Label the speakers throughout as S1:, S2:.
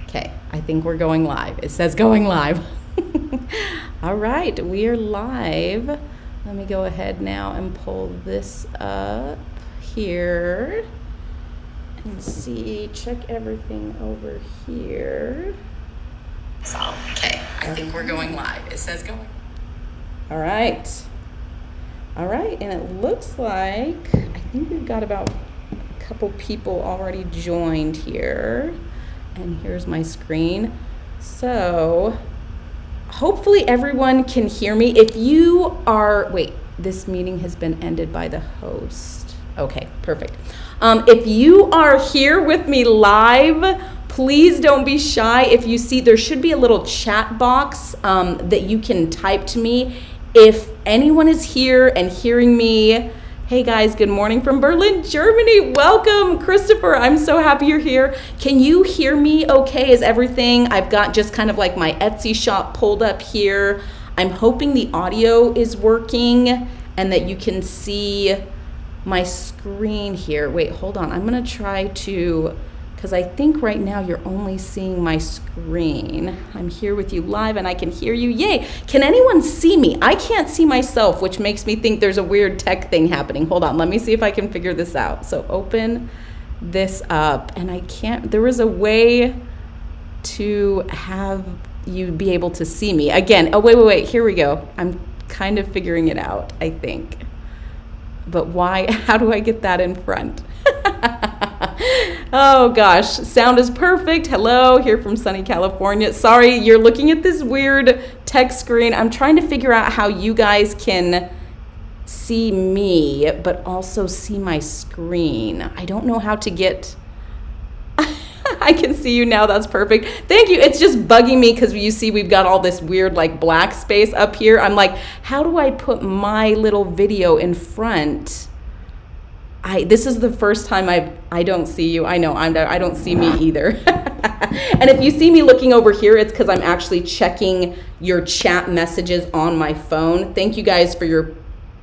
S1: Okay, I think we're going live. It says going live. All right, we are live. Let me go ahead now and pull this up here and see, check everything over here. So, okay, I think we're going live. It says going. All right. All right, and it looks like, I think we've got about a couple people already joined here. And here's my screen. So hopefully everyone can hear me. If you are, wait, this meeting has been ended by the host. Okay, perfect. If you are here with me live, please don't be shy. If you see, there should be a little chat box that you can type to me. If anyone is here and hearing me, hey guys, good morning from Berlin, Germany. Welcome, Christopher. I'm so happy you're here. Can you hear me okay? Is everything? I've got just kind of like my Etsy shop pulled up here. I'm hoping the audio is working and that you can see my screen here. Wait, hold on. I'm gonna try to, because I think right now you're only seeing my screen. I'm here with you live and I can hear you. Yay. Can anyone see me? I can't see myself, which makes me think there's a weird tech thing happening. Hold on, let me see if I can figure this out. So open this up and I can't, there is a way to have you be able to see me. Again, oh wait, here we go. I'm kind of figuring it out, I think. But why, how do I get that in front? Oh gosh, sound is perfect. Hello, here from sunny California. Sorry, you're looking at this weird text screen. I'm trying to figure out how you guys can see me, but also see my screen. I don't know how to get, I can see you now, that's perfect. Thank you, it's just bugging me because you see we've got all this weird like black space up here. I'm like, how do I put my little video in front? This is the first time I don't see you. I know, I don't see me either. And if you see me looking over here, it's because I'm actually checking your chat messages on my phone. Thank you guys for your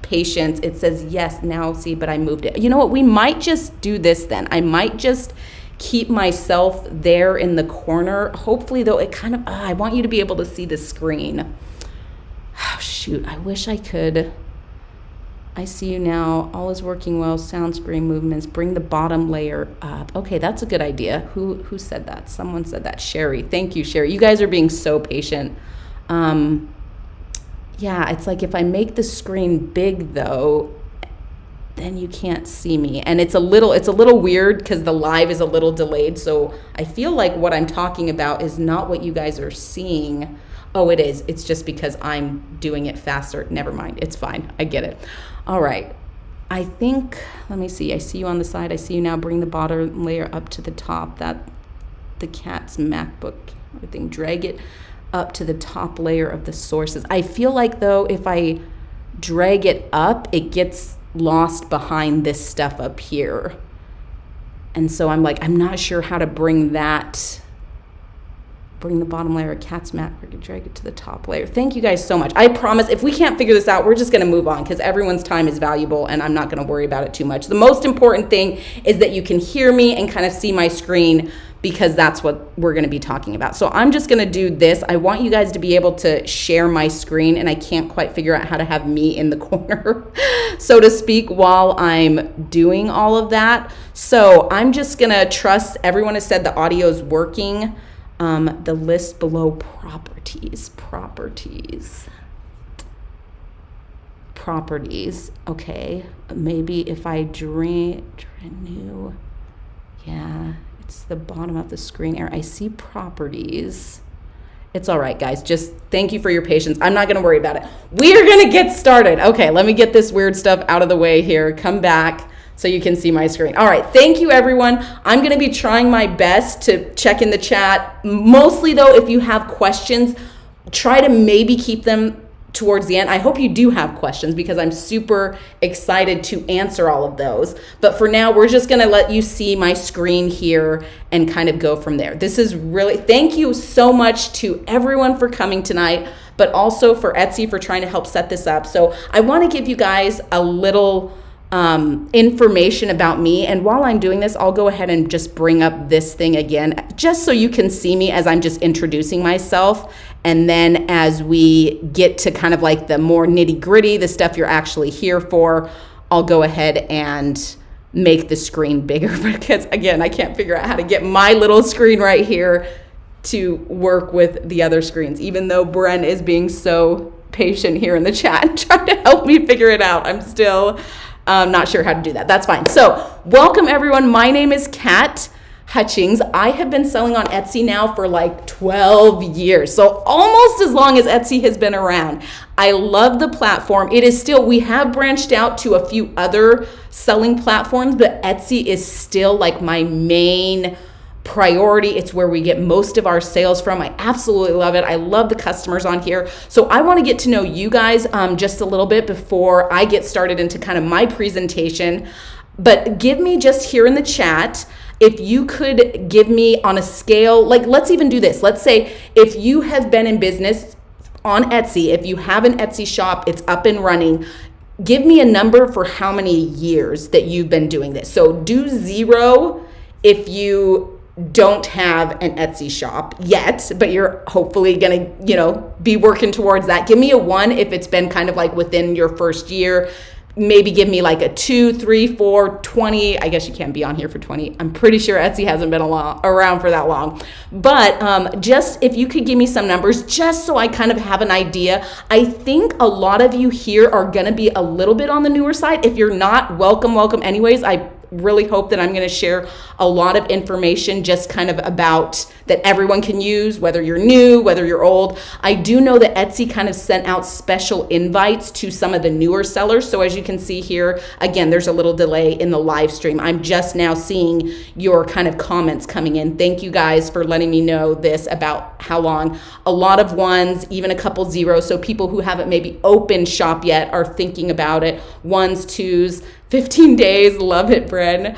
S1: patience. It says, yes, now see, but I moved it. You know what, we might just do this then. I might just keep myself there in the corner. Hopefully though, it kind of, I want you to be able to see the screen. Oh, shoot, I wish I could. I see you now. All is working well. Sound screen movements. Bring the bottom layer up. Okay, that's a good idea. Who said that? Someone said that. Sherry. Thank you, Sherry. You guys are being so patient. Yeah, it's like if I make the screen big though, then you can't see me. And it's a little weird because the live is a little delayed. So I feel like what I'm talking about is not what you guys are seeing. Oh, it is. It's just because I'm doing it faster. Never mind. It's fine. I get it. All right. I think, let me see. I see you on the side. I see you now. Bring the bottom layer up to the top. That the cat's MacBook thing. Drag it up to the top layer of the sources. I feel like though, if I drag it up, it gets lost behind this stuff up here. And so I'm like, I'm not sure how to bring the bottom layer of cat's mat, we can drag it to the top layer. Thank you guys so much. I promise if we can't figure this out, we're just gonna move on because everyone's time is valuable and I'm not gonna worry about it too much. The most important thing is that you can hear me and kind of see my screen because that's what we're gonna be talking about. So I'm just gonna do this. I want you guys to be able to share my screen and I can't quite figure out how to have me in the corner, so to speak, while I'm doing all of that. So I'm just gonna trust everyone has said the audio is working. The list below properties. Okay, maybe if I renew, yeah, it's the bottom of the screen area. I see properties. It's all right, guys. Just thank you for your patience. I'm not going to worry about it. We are going to get started. Okay, let me get this weird stuff out of the way here. Come back so you can see my screen. All right, thank you everyone. I'm gonna be trying my best to check in the chat. Mostly though, if you have questions, try to maybe keep them towards the end. I hope you do have questions because I'm super excited to answer all of those. But for now, we're just gonna let you see my screen here and kind of go from there. This is really, thank you so much to everyone for coming tonight, but also for Etsy for trying to help set this up. So I wanna give you guys a little information about me. And while I'm doing this, I'll go ahead and just bring up this thing again, just so you can see me as I'm just introducing myself. And then as we get to kind of like the more nitty gritty, the stuff you're actually here for, I'll go ahead and make the screen bigger because again, I can't figure out how to get my little screen right here to work with the other screens, even though Bren is being so patient here in the chat and trying to help me figure it out. I'm still not sure how to do that. That's fine. So welcome everyone. My name is Cat Hutchings. I have been selling on Etsy now for like 12 years. So almost as long as Etsy has been around. I love the platform. It is still, we have branched out to a few other selling platforms, but Etsy is still like my main priority. It's where we get most of our sales from. I absolutely love it. I love the customers on here. So I want to get to know you guys just a little bit before I get started into kind of my presentation. But give me just here in the chat, if you could give me on a scale, like let's even do this. Let's say if you have been in business on Etsy, if you have an Etsy shop, it's up and running, give me a number for how many years that you've been doing this. So do 0 if you don't have an Etsy shop yet, but you're hopefully gonna, be working towards that. Give me a 1 if it's been kind of like within your first year. Maybe give me like a 2, 3, 4, 20. I guess you can't be on here for 20. I'm pretty sure Etsy hasn't been around for that long. But just if you could give me some numbers, just so I kind of have an idea. I think a lot of you here are gonna be a little bit on the newer side. If you're not, welcome anyways. I really hope that I'm going to share a lot of information just kind of about that everyone can use, whether you're new, whether you're old. I do know that Etsy kind of sent out special invites to some of the newer sellers. So as you can see here, again, there's a little delay in the live stream. I'm just now seeing your kind of comments coming in. Thank you guys for letting me know this about how long. A lot of 1s, even a couple 0s. So people who haven't maybe opened shop yet are thinking about it. 1s, 2s, 15 days, love it, Bren.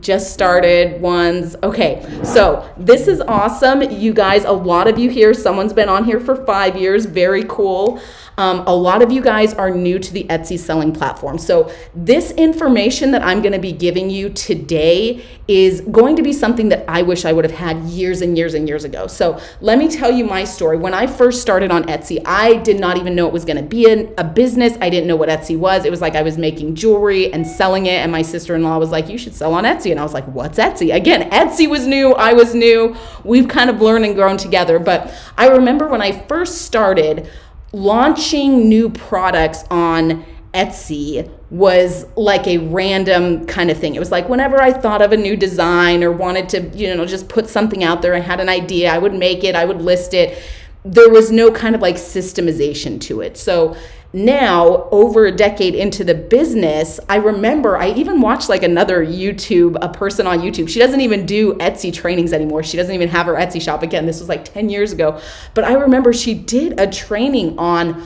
S1: Just started, 1s. Okay, so this is awesome. You guys, a lot of you here, someone's been on here for 5 years, very cool. A lot of you guys are new to the Etsy selling platform. So this information that I'm gonna be giving you today is going to be something that I wish I would have had years and years and years ago. So let me tell you my story. When I first started on Etsy, I did not even know it was gonna be a business. I didn't know what Etsy was. It was like I was making jewelry and selling it, and my sister-in-law was like, you should sell on Etsy. And I was like, what's Etsy? Again, Etsy was new, I was new. We've kind of learned and grown together. But I remember when I first started, launching new products on Etsy was like a random kind of thing. It was like whenever I thought of a new design or wanted to, just put something out there, I had an idea, I would make it, I would list it. There was no kind of like systemization to it. So now, over a decade into the business, I remember I even watched like a person on YouTube. She doesn't even do Etsy trainings anymore. She doesn't even have her Etsy shop. Again, this was like 10 years ago. But I remember she did a training on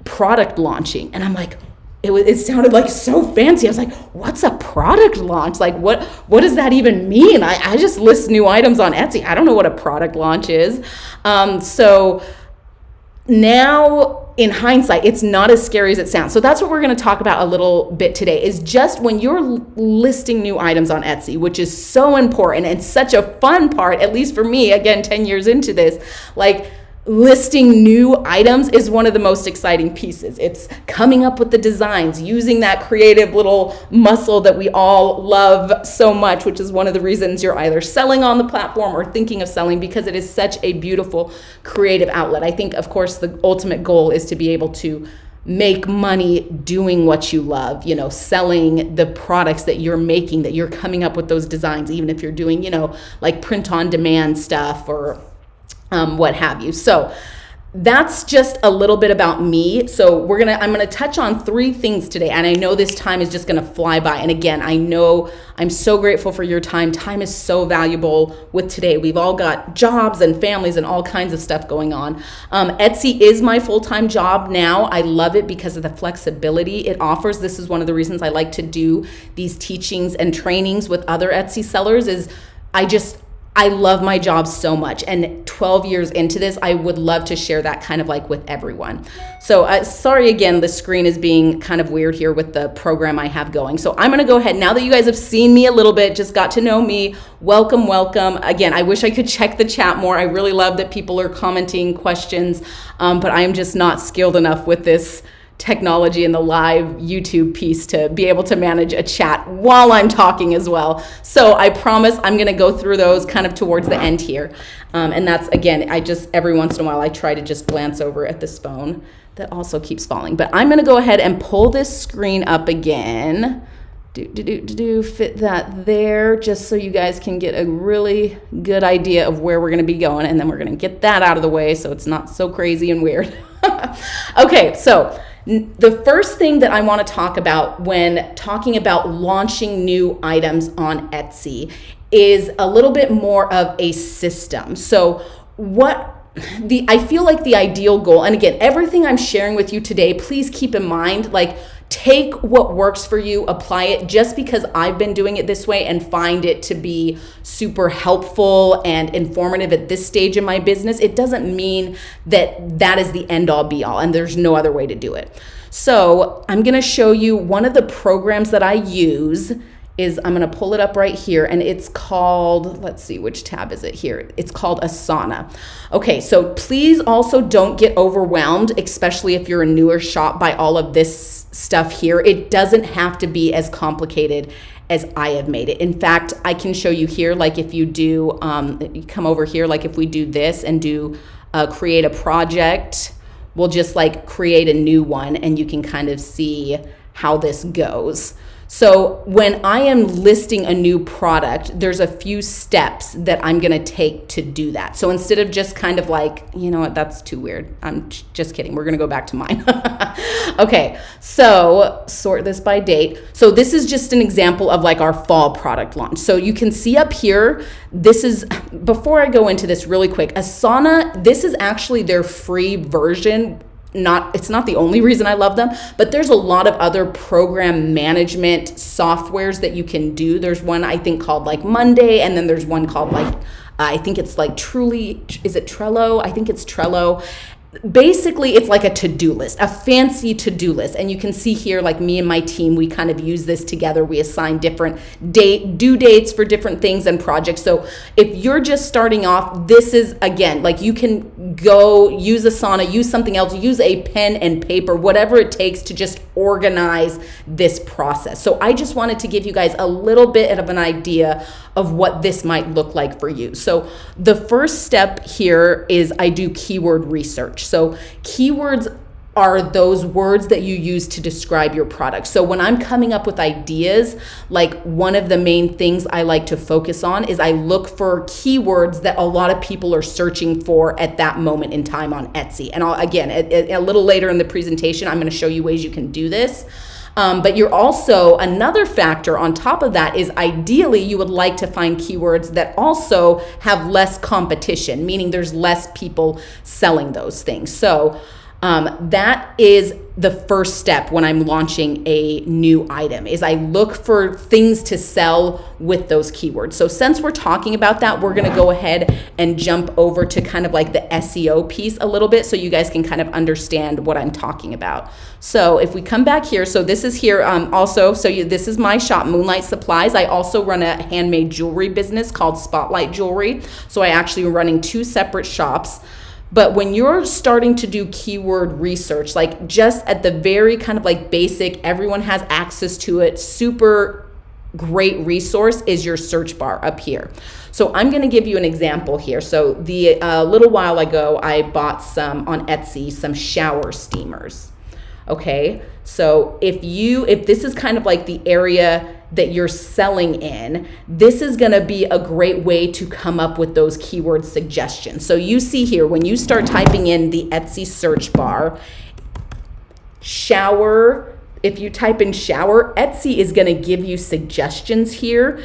S1: product launching. And I'm like, it sounded like so fancy. I was like, what's a product launch? Like, what does that even mean? I just list new items on Etsy. I don't know what a product launch is. So now, in hindsight, it's not as scary as it sounds. So that's what we're going to talk about a little bit today, is just when you're listing new items on Etsy, which is so important and such a fun part, at least for me, again, 10 years into this, like listing new items is one of the most exciting pieces. It's coming up with the designs, using that creative little muscle that we all love so much, which is one of the reasons you're either selling on the platform or thinking of selling, because it is such a beautiful creative outlet. I think, of course, the ultimate goal is to be able to make money doing what you love, selling the products that you're making, that you're coming up with those designs, even if you're doing, like print on demand stuff or what have you. So that's just a little bit about me. So I'm gonna touch on 3 things today, and I know this time is just gonna fly by. And again, I know I'm so grateful for your time. Time is so valuable with today. We've all got jobs and families and all kinds of stuff going on. Etsy is my full-time job now. I love it because of the flexibility it offers. This is one of the reasons I like to do these teachings and trainings with other Etsy sellers. Is I love my job so much, and 12 years into this, I would love to share that kind of like with everyone. So sorry again, the screen is being kind of weird here with the program I have going. So I'm gonna go ahead, now that you guys have seen me a little bit, just got to know me, welcome, welcome. Again, I wish I could check the chat more. I really love that people are commenting questions, but I am just not skilled enough with this technology and the live YouTube piece to be able to manage a chat while I'm talking as well. So I promise I'm going to go through those kind of towards the end here. And that's, again, I just, every once in a while, I try to just glance over at this phone that also keeps falling. But I'm going to go ahead and pull this screen up again. Fit that there just so you guys can get a really good idea of where we're going to be going. And then we're going to get that out of the way so it's not so crazy and weird. Okay, so the first thing that I want to talk about when talking about launching new items on Etsy is a little bit more of a system. So I feel like the ideal goal, and again, everything I'm sharing with you today, please keep in mind, like, take what works for you, apply it. Just because I've been doing it this way and find it to be super helpful and informative at this stage in my business, it doesn't mean that that is the end all be all and there's no other way to do it. So I'm gonna show you one of the programs that I use. I'm going to pull it up right here, and it's called, let's see, which tab is it here? It's called Asana. Okay, so please also don't get overwhelmed, especially if you're a newer shop, by all of this stuff here. It doesn't have to be as complicated as I have made it. In fact, I can show you here, like if you do, you come over here, like if we do this and do create a project, we'll just like create a new one, and you can kind of see how this goes. So when I am listing a new product, there's a few steps that I'm going to take to do that. So instead of just kind of like, you know what, that's too weird. I'm just kidding. We're going to go back to mine. Okay, so sort this by date. So this is just an example of like our fall product launch. So you can see up here, this is, before I go into this really quick, Asana, this is actually their free version. It's not the only reason I love them, but there's a lot of other program management softwares that you can do. There's one I think called like Monday, and then there's one called like, I think it's like is it Trello? I think it's Trello. Basically, it's like a to-do list, a fancy to-do list. And you can see here, like me and my team, we kind of use this together. We assign different due dates for different things and projects. So if you're just starting off, this is, again, like you can go use Asana, use something else, use a pen and paper, whatever it takes to just organize this process. So I just wanted to give you guys a little bit of an idea of what this might look like for you. So the first step here is I do keyword research. So keywords are those words that you use to describe your product. So when I'm coming up with ideas, like one of the main things I like to focus on is I look for keywords that a lot of people are searching for at that moment in time on Etsy. And again, a little later in the presentation, I'm going to show you ways you can do this. But you're also, another factor on top of that is ideally you would like to find keywords that also have less competition, meaning there's less people selling those things. So that is the first step when I'm launching a new item, is I look for things to sell with those keywords. So since we're talking about that, we're going to go ahead and jump over to kind of like the SEO piece a little bit so you guys can kind of understand what I'm talking about. So if we come back here, so this is here also, this is my shop, Moonlight Supplies. I also run a handmade jewelry business called Spotlight Jewelry. So I actually am running two separate shops. But when you're starting to do keyword research, like just at the very kind of like basic, everyone has access to it, super great resource is your search bar up here. So I'm going to give you an example here. So a little while ago, I bought on Etsy, some shower steamers. Okay, so if this is kind of like the area that you're selling in, this is going to be a great way to come up with those keyword suggestions. So you see here, when you start typing in the Etsy search bar, shower, if you type in shower, Etsy is going to give you suggestions here.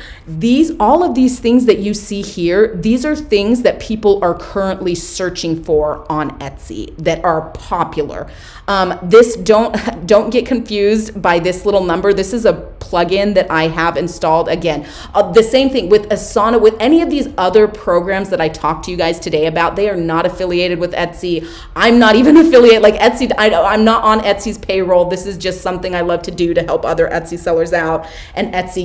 S1: All of these things that you see here, these are things that people are currently searching for on Etsy that are popular. Don't get confused by this little number. This is a plugin that I have installed. Again, the same thing with Asana, with any of these other programs that I talked to you guys today about. They are not affiliated with Etsy. I'm not even affiliated, like Etsy. I'm not on Etsy's payroll. This is just something I love to do to help other Etsy sellers out. And Etsy,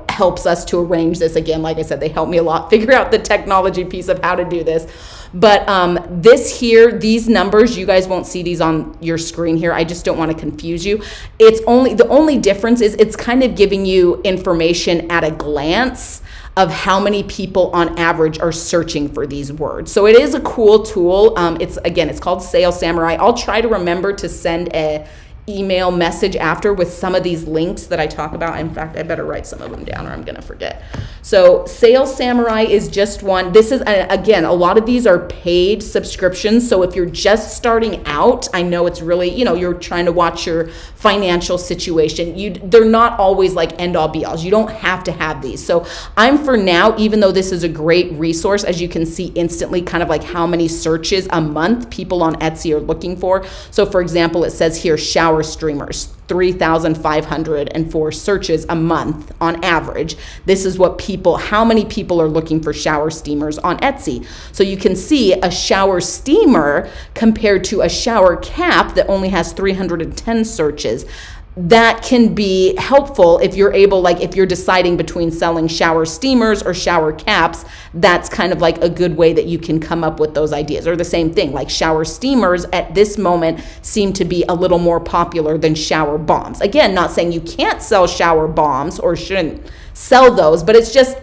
S1: helps us to arrange this. Again, like I said, they help me a lot figure out the technology piece of how to do this. But this here, these numbers, you guys won't see these on your screen here. I just don't want to confuse you. The only difference is it's kind of giving you information at a glance of how many people on average are searching for these words. So it is a cool tool. It's called Sales Samurai. I'll try to remember to send a email message after with some of these links that I talk about. In fact, I better write some of them down or I'm gonna forget. So Sales Samurai is just one. This is, again, a lot of these are paid subscriptions. So if you're just starting out, I know it's really, you're trying to watch your financial situation. They're not always like end all be alls. You don't have to have these. So I'm, for now, even though this is a great resource, as you can see instantly, kind of like how many searches a month people on Etsy are looking for. So for example, it says here, shower streamers, 3,504 searches a month on average. This is how many people are looking for shower steamers on Etsy. So you can see a shower steamer compared to a shower cap that only has 310 searches. That can be helpful if you're if you're deciding between selling shower steamers or shower caps. That's kind of like a good way that you can come up with those ideas. Or the same thing, like shower steamers at this moment seem to be a little more popular than shower bombs. Again, not saying you can't sell shower bombs or shouldn't sell those, but it's just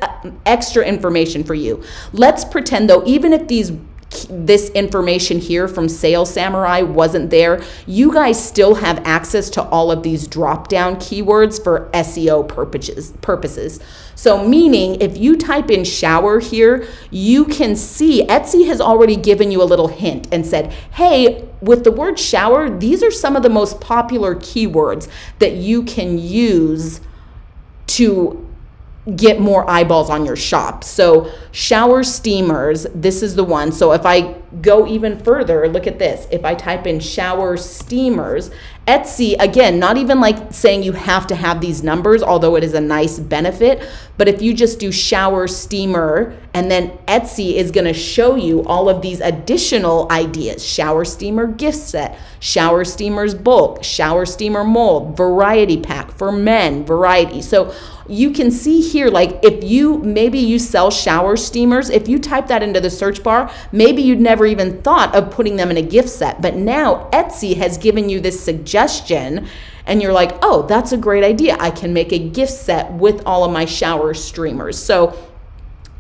S1: extra information for you. Let's pretend though, even if this information here from Sales Samurai wasn't there, you guys still have access to all of these drop-down keywords for SEO purposes. So meaning if you type in shower here, you can see Etsy has already given you a little hint and said, hey, with the word shower, these are some of the most popular keywords that you can use to get more eyeballs on your shop. So shower steamers, this is the one. So if I go even further, look at this. If I type in shower steamers, Etsy, again, not even like saying you have to have these numbers, although it is a nice benefit, but if you just do shower steamer, and then Etsy is gonna show you all of these additional ideas: shower steamer gift set, shower steamers bulk, shower steamer mold, variety pack for men, variety. So you can see here, like if maybe you sell shower steamers, if you type that into the search bar, maybe you'd never even thought of putting them in a gift set, but now Etsy has given you this suggestion and you're like, oh, that's a great idea. I can make a gift set with all of my shower streamers. So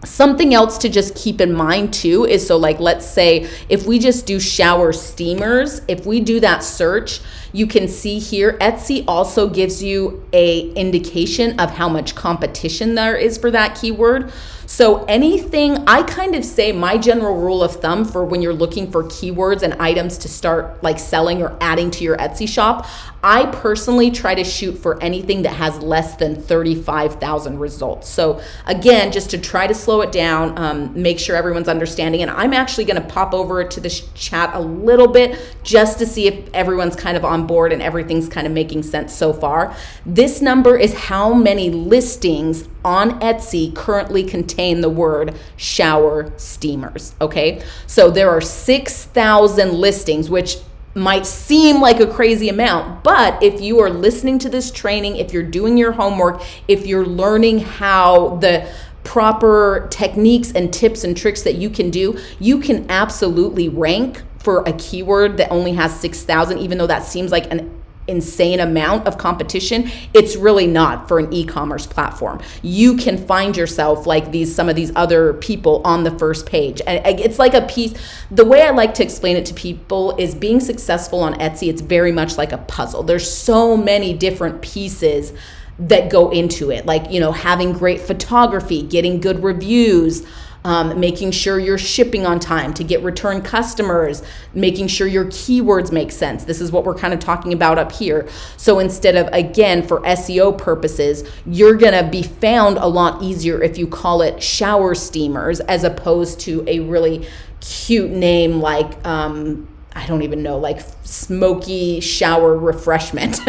S1: something else to just keep in mind too is, so like, let's say if we just do shower steamers, if we do that search, you can see here, Etsy also gives you a indication of how much competition there is for that keyword. So anything, I kind of say my general rule of thumb for when you're looking for keywords and items to start like selling or adding to your Etsy shop, I personally try to shoot for anything that has less than 35,000 results. So again, just to try to slow it down, make sure everyone's understanding. And I'm actually going to pop over to the chat a little bit just to see if everyone's kind of on board and everything's kind of making sense so far. This number is how many listings on Etsy currently contain the word shower steamers, okay? So there are 6,000 listings, which might seem like a crazy amount, but if you are listening to this training, if you're doing your homework, if you're learning how the proper techniques and tips and tricks that you can do, you can absolutely rank for a keyword that only has 6,000, even though that seems like an insane amount of competition. It's really not for an e-commerce platform. You can find yourself like some of these other people on the first page. And it's like a piece, the way I like to explain it to people is being successful on Etsy, it's very much like a puzzle. There's so many different pieces that go into it, like, having great photography, getting good reviews, making sure you're shipping on time to get return customers, making sure your keywords make sense. This is what we're kind of talking about up here. So instead of, again, for SEO purposes, you're gonna be found a lot easier if you call it shower steamers as opposed to a really cute name like, I don't even know, like smoky shower refreshment.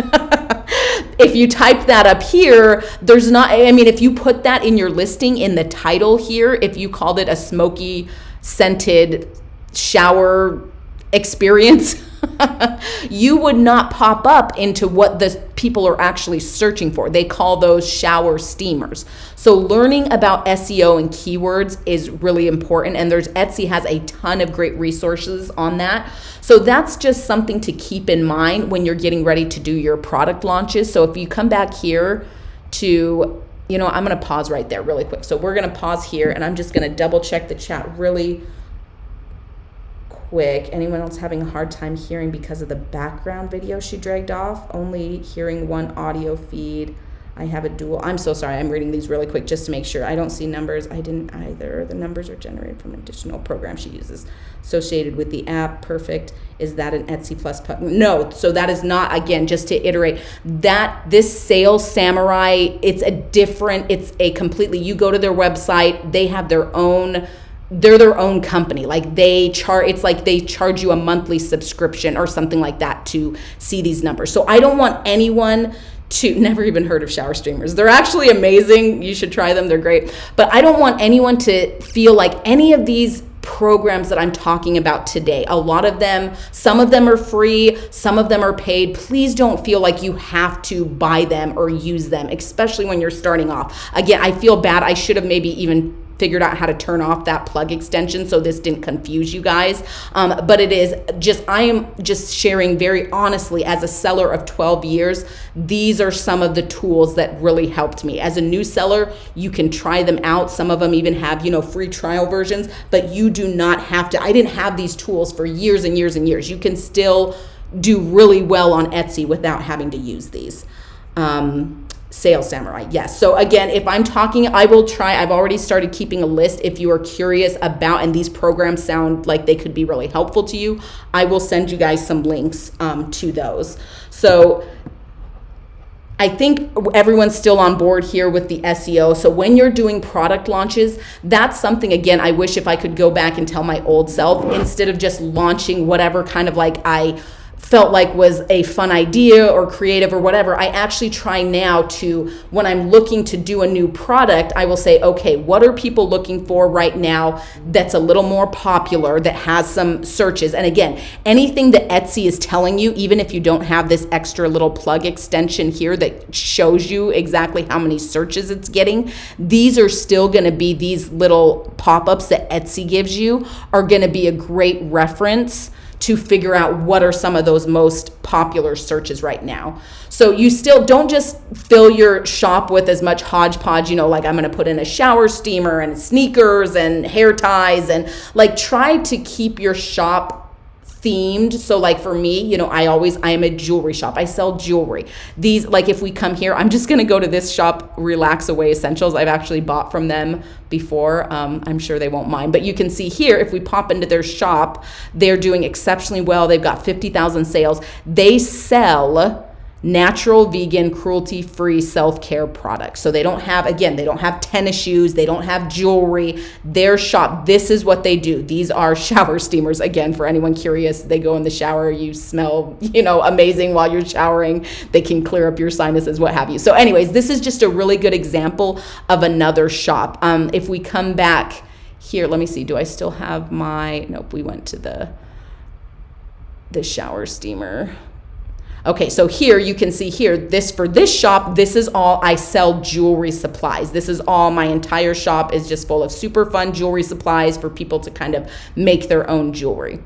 S1: If you type that up here, there's not, I mean, if you put that in your listing in the title here, if you called it a smoky scented shower experience, you would not pop up into what the people are actually searching for. They call those shower steamers. So learning about SEO and keywords is really important, and Etsy has a ton of great resources on that. So that's just something to keep in mind when you're getting ready to do your product launches. So if you come back here to, I'm going to pause right there really quick. So we're going to pause here, and I'm just going to double check the chat really quick. Anyone else having a hard time hearing because of the background video she dragged off? Only hearing one audio feed. I have a dual. I'm so sorry. I'm reading these really quick just to make sure. I don't see numbers. I didn't either. The numbers are generated from an additional program she uses associated with the app. Perfect. Is that an Etsy Plus? No. So that is not, again, just to iterate, that this Sales Samurai, it's a completely, you go to their website, they have they're their own company. Like it's like they charge you a monthly subscription or something like that to see these numbers. So I don't want anyone to, never even heard of shower streamers. They're actually amazing. You should try them. They're great. But I don't want anyone to feel like any of these programs that I'm talking about today, a lot of them, some of them are free, some of them are paid. Please don't feel like you have to buy them or use them, especially when you're starting off. Again, I feel bad. I should have maybe even figured out how to turn off that plug extension so this didn't confuse you guys. But it is just, I am just sharing very honestly, as a seller of 12 years, these are some of the tools that really helped me. As a new seller, you can try them out. Some of them even have, free trial versions, but you do not have to. I didn't have these tools for years and years and years. You can still do really well on Etsy without having to use these. Sales Samurai, yes. So again, if I'm talking, I will try. I've already started keeping a list. If you are curious about, and these programs sound like they could be really helpful to you, I will send you guys some links to those. So I think everyone's still on board here with the SEO. So when you're doing product launches, that's something, again, I wish if I could go back and tell my old self, instead of just launching whatever kind of like I felt like was a fun idea or creative or whatever, I actually try now to, when I'm looking to do a new product, I will say, okay, what are people looking for right now that's a little more popular, that has some searches? And again, anything that Etsy is telling you, even if you don't have this extra little plug extension here that shows you exactly how many searches it's getting, these are still going to be, these little pop-ups that Etsy gives you are going to be a great reference to figure out what are some of those most popular searches right now. So you still don't just fill your shop with as much hodgepodge, like I'm going to put in a shower steamer and sneakers and hair ties, and like try to keep your shop themed. So like for me, I am a jewelry shop. I sell jewelry. These, like if we come here, I'm just going to go to this shop, Relax Away Essentials. I've actually bought from them before. I'm sure they won't mind, but you can see here, if we pop into their shop, they're doing exceptionally well. They've got 50,000 sales. They sell natural, vegan, cruelty-free self-care products. So they don't have tennis shoes, they don't have jewelry. Their shop, this is what they do. These are shower steamers. Again, for anyone curious, they go in the shower, you smell, amazing while you're showering. They can clear up your sinuses, what have you. So anyways, this is just a really good example of another shop. If we come back here, let me see, do I still have nope, we went to the shower steamer. Okay, so here you can see here, for this shop, this is all, I sell jewelry supplies. This is all, my entire shop is just full of super fun jewelry supplies for people to kind of make their own jewelry.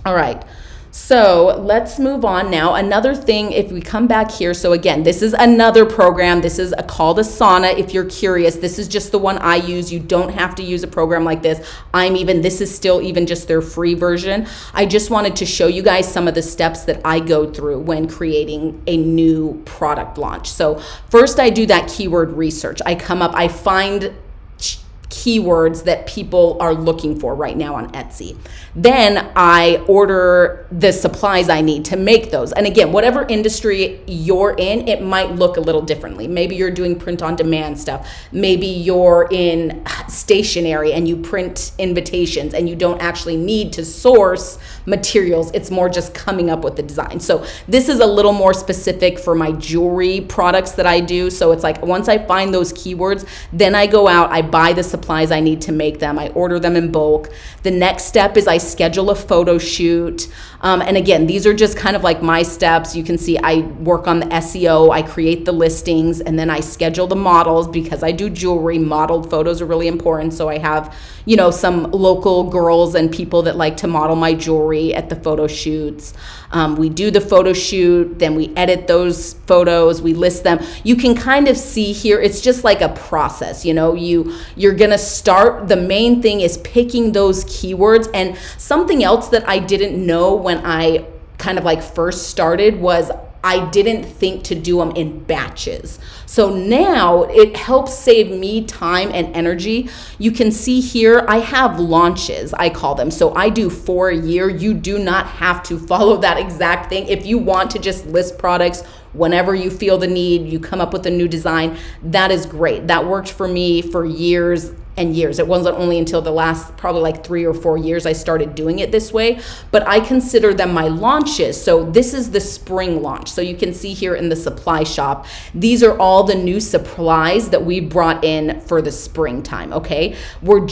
S1: All right. So let's move on now. Another thing, if we come back here, so again, this is another program. This is called Asana. If you're curious, this is just the one I use. You don't have to use a program like this. This is still even just their free version. I just wanted to show you guys some of the steps that I go through when creating a new product launch. So first I do that keyword research. I find keywords that people are looking for right now on Etsy. Then I order the supplies I need to make those. And again, whatever industry you're in, it might look a little differently. Maybe you're doing print on demand stuff. Maybe you're in stationery and you print invitations and you don't actually need to source materials. It's more just coming up with the design. So this is a little more specific for my jewelry products that I do. So it's like once I find those keywords, then I go out, I buy the supplies I need to make them. I order them in bulk. The next step is I schedule a photo shoot. And again, these are just kind of like my steps. You can see I work on the SEO, I create the listings, and then I schedule the models because I do jewelry. Modeled photos are really important. So I have, some local girls and people that like to model my jewelry at the photo shoots. We do the photo shoot, then we edit those photos, we list them. You can kind of see here, it's just like a process, you're gonna start, the main thing is picking those keywords. And something else that I didn't know when I kind of like first started was I didn't think to do them in batches. So now it helps save me time and energy. You can see here, I have launches, I call them. So I do 4 a year. You do not have to follow that exact thing. If you want to just list products whenever you feel the need, you come up with a new design, that is great. That worked for me for years and years. It wasn't only until the last probably like 3 or 4 years I started doing it this way, but I consider them my launches. So this is the spring launch. So you can see here in the supply shop, these are all the new supplies that we brought in for the springtime, okay? We're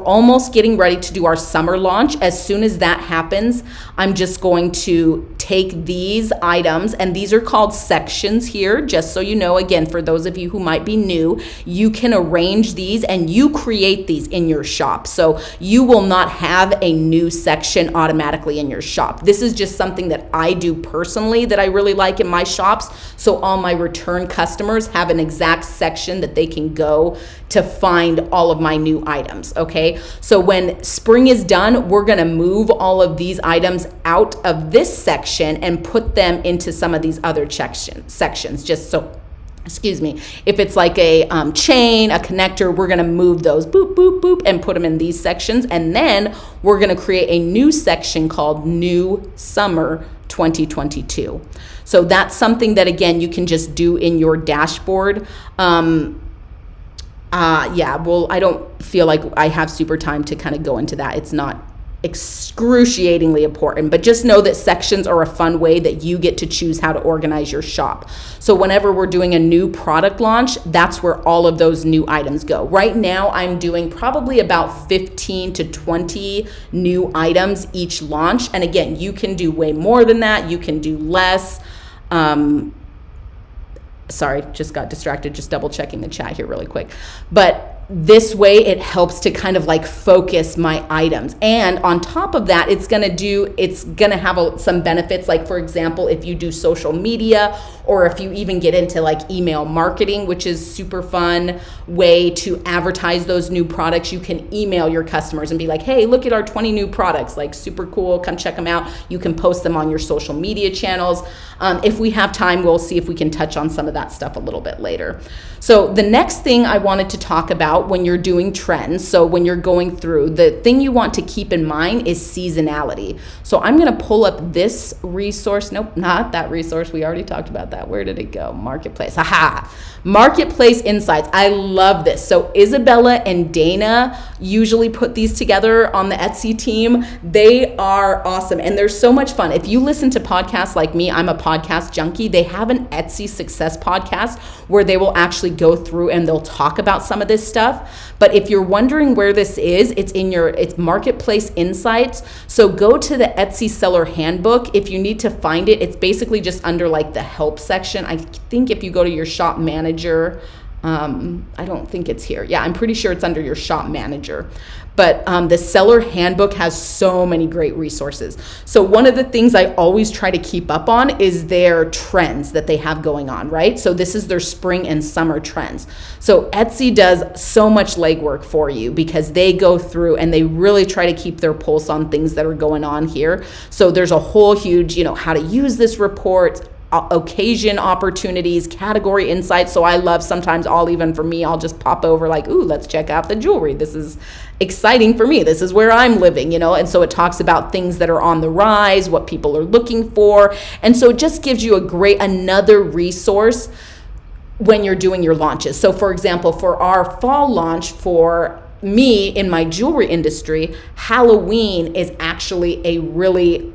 S1: almost getting ready to do our summer launch. As soon as that happens, I'm just going to take these items, and these are called sections here, just so you know. Again, for those of you who might be new, you can arrange these and you create these in your shop. So you will not have a new section automatically in your shop. This is just something that I do personally that I really like in my shops. So all my return customers have an exact section that they can go to find all of my new items, okay? So when spring is done, we're gonna move all of these items out of this section and put them into some of these other sections, just so, excuse me, if it's like a chain, a connector, we're gonna move those, boop, boop, boop, and put them in these sections. And then we're gonna create a new section called New Summer 2022. So that's something that, again, you can just do in your dashboard. I don't feel like I have super time to kind of go into that. It's not excruciatingly important, but just know that sections are a fun way that you get to choose how to organize your shop. So whenever we're doing a new product launch, that's where all of those new items go. Right now, I'm doing probably about 15 to 20 new items each launch. And again, you can do way more than that. You can do less. Sorry, just got distracted, just double checking the chat here really quick. But this way it helps to kind of like focus my items. And on top of that, it's gonna have some benefits. Like, for example, if you do social media, or if you even get into like email marketing, which is super fun way to advertise those new products. You can email your customers and be like, hey, look at our 20 new products, like super cool, come check them out. You can post them on your social media channels. If we have time, we'll see if we can touch on some of that stuff a little bit later. So the next thing I wanted to talk about when you're doing trends, so when you're going through, the thing you want to keep in mind is seasonality. So I'm gonna pull up this resource. Nope, not that resource. We already talked about that. Where did it go? Marketplace. Aha! Marketplace Insights. I love this. So Isabella and Dana usually put these together on the Etsy team. They are awesome and they're so much fun. If you listen to podcasts like me, I'm a podcast junkie. They have an Etsy success podcast where they will actually go through and they'll talk about some of this stuff. But if you're wondering where this is, it's Marketplace Insights. So go to the Etsy Seller Handbook. If you need to find it, it's basically just under like the help section. I think if you go to your shop manager, I don't think it's here. Yeah, I'm pretty sure it's under your shop manager. But the Seller Handbook has so many great resources. So one of the things I always try to keep up on is their trends that they have going on, right? So this is their spring and summer trends. So Etsy does so much legwork for you because they go through and they really try to keep their pulse on things that are going on here. So there's a whole huge, how to use this report, occasion opportunities, category insights. So I love sometimes I'll just pop over like, ooh, let's check out the jewelry. This is exciting for me. This is where I'm living, And so it talks about things that are on the rise, what people are looking for. And so it just gives you another resource when you're doing your launches. So for example, for our fall launch for me in my jewelry industry, Halloween is actually a really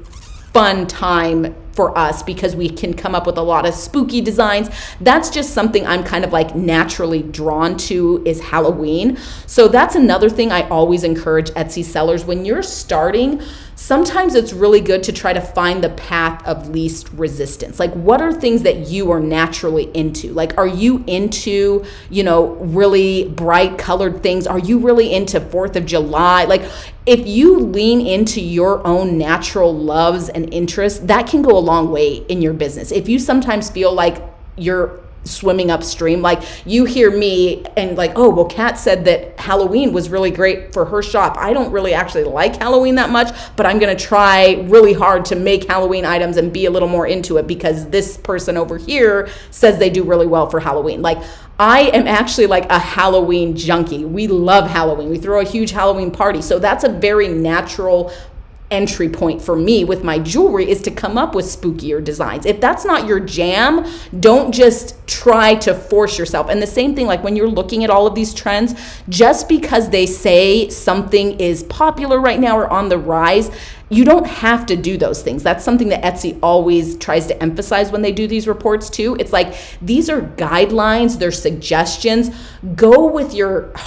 S1: fun time for us because we can come up with a lot of spooky designs. That's just something I'm kind of like naturally drawn to, is Halloween. So that's another thing I always encourage Etsy sellers. When you're starting, sometimes it's really good to try to find the path of least resistance. Like, what are things that you are naturally into? Like, are you into, really bright colored things? Are you really into 4th of July? Like, if you lean into your own natural loves and interests, that can go a long way in your business. If you sometimes feel like you're swimming upstream, like you hear me and like, oh, well, Kat said that Halloween was really great for her shop. I don't really actually like Halloween that much, but I'm going to try really hard to make Halloween items and be a little more into it because this person over here says they do really well for Halloween. Like, I am actually like a Halloween junkie. We love Halloween. We throw a huge Halloween party. So that's a very natural entry point for me with my jewelry, is to come up with spookier designs. If that's not your jam, don't just try to force yourself. And the same thing, like when you're looking at all of these trends, just because they say something is popular right now or on the rise, you don't have to do those things. That's something that Etsy always tries to emphasize when they do these reports too. It's like, these are guidelines, they're suggestions. Go with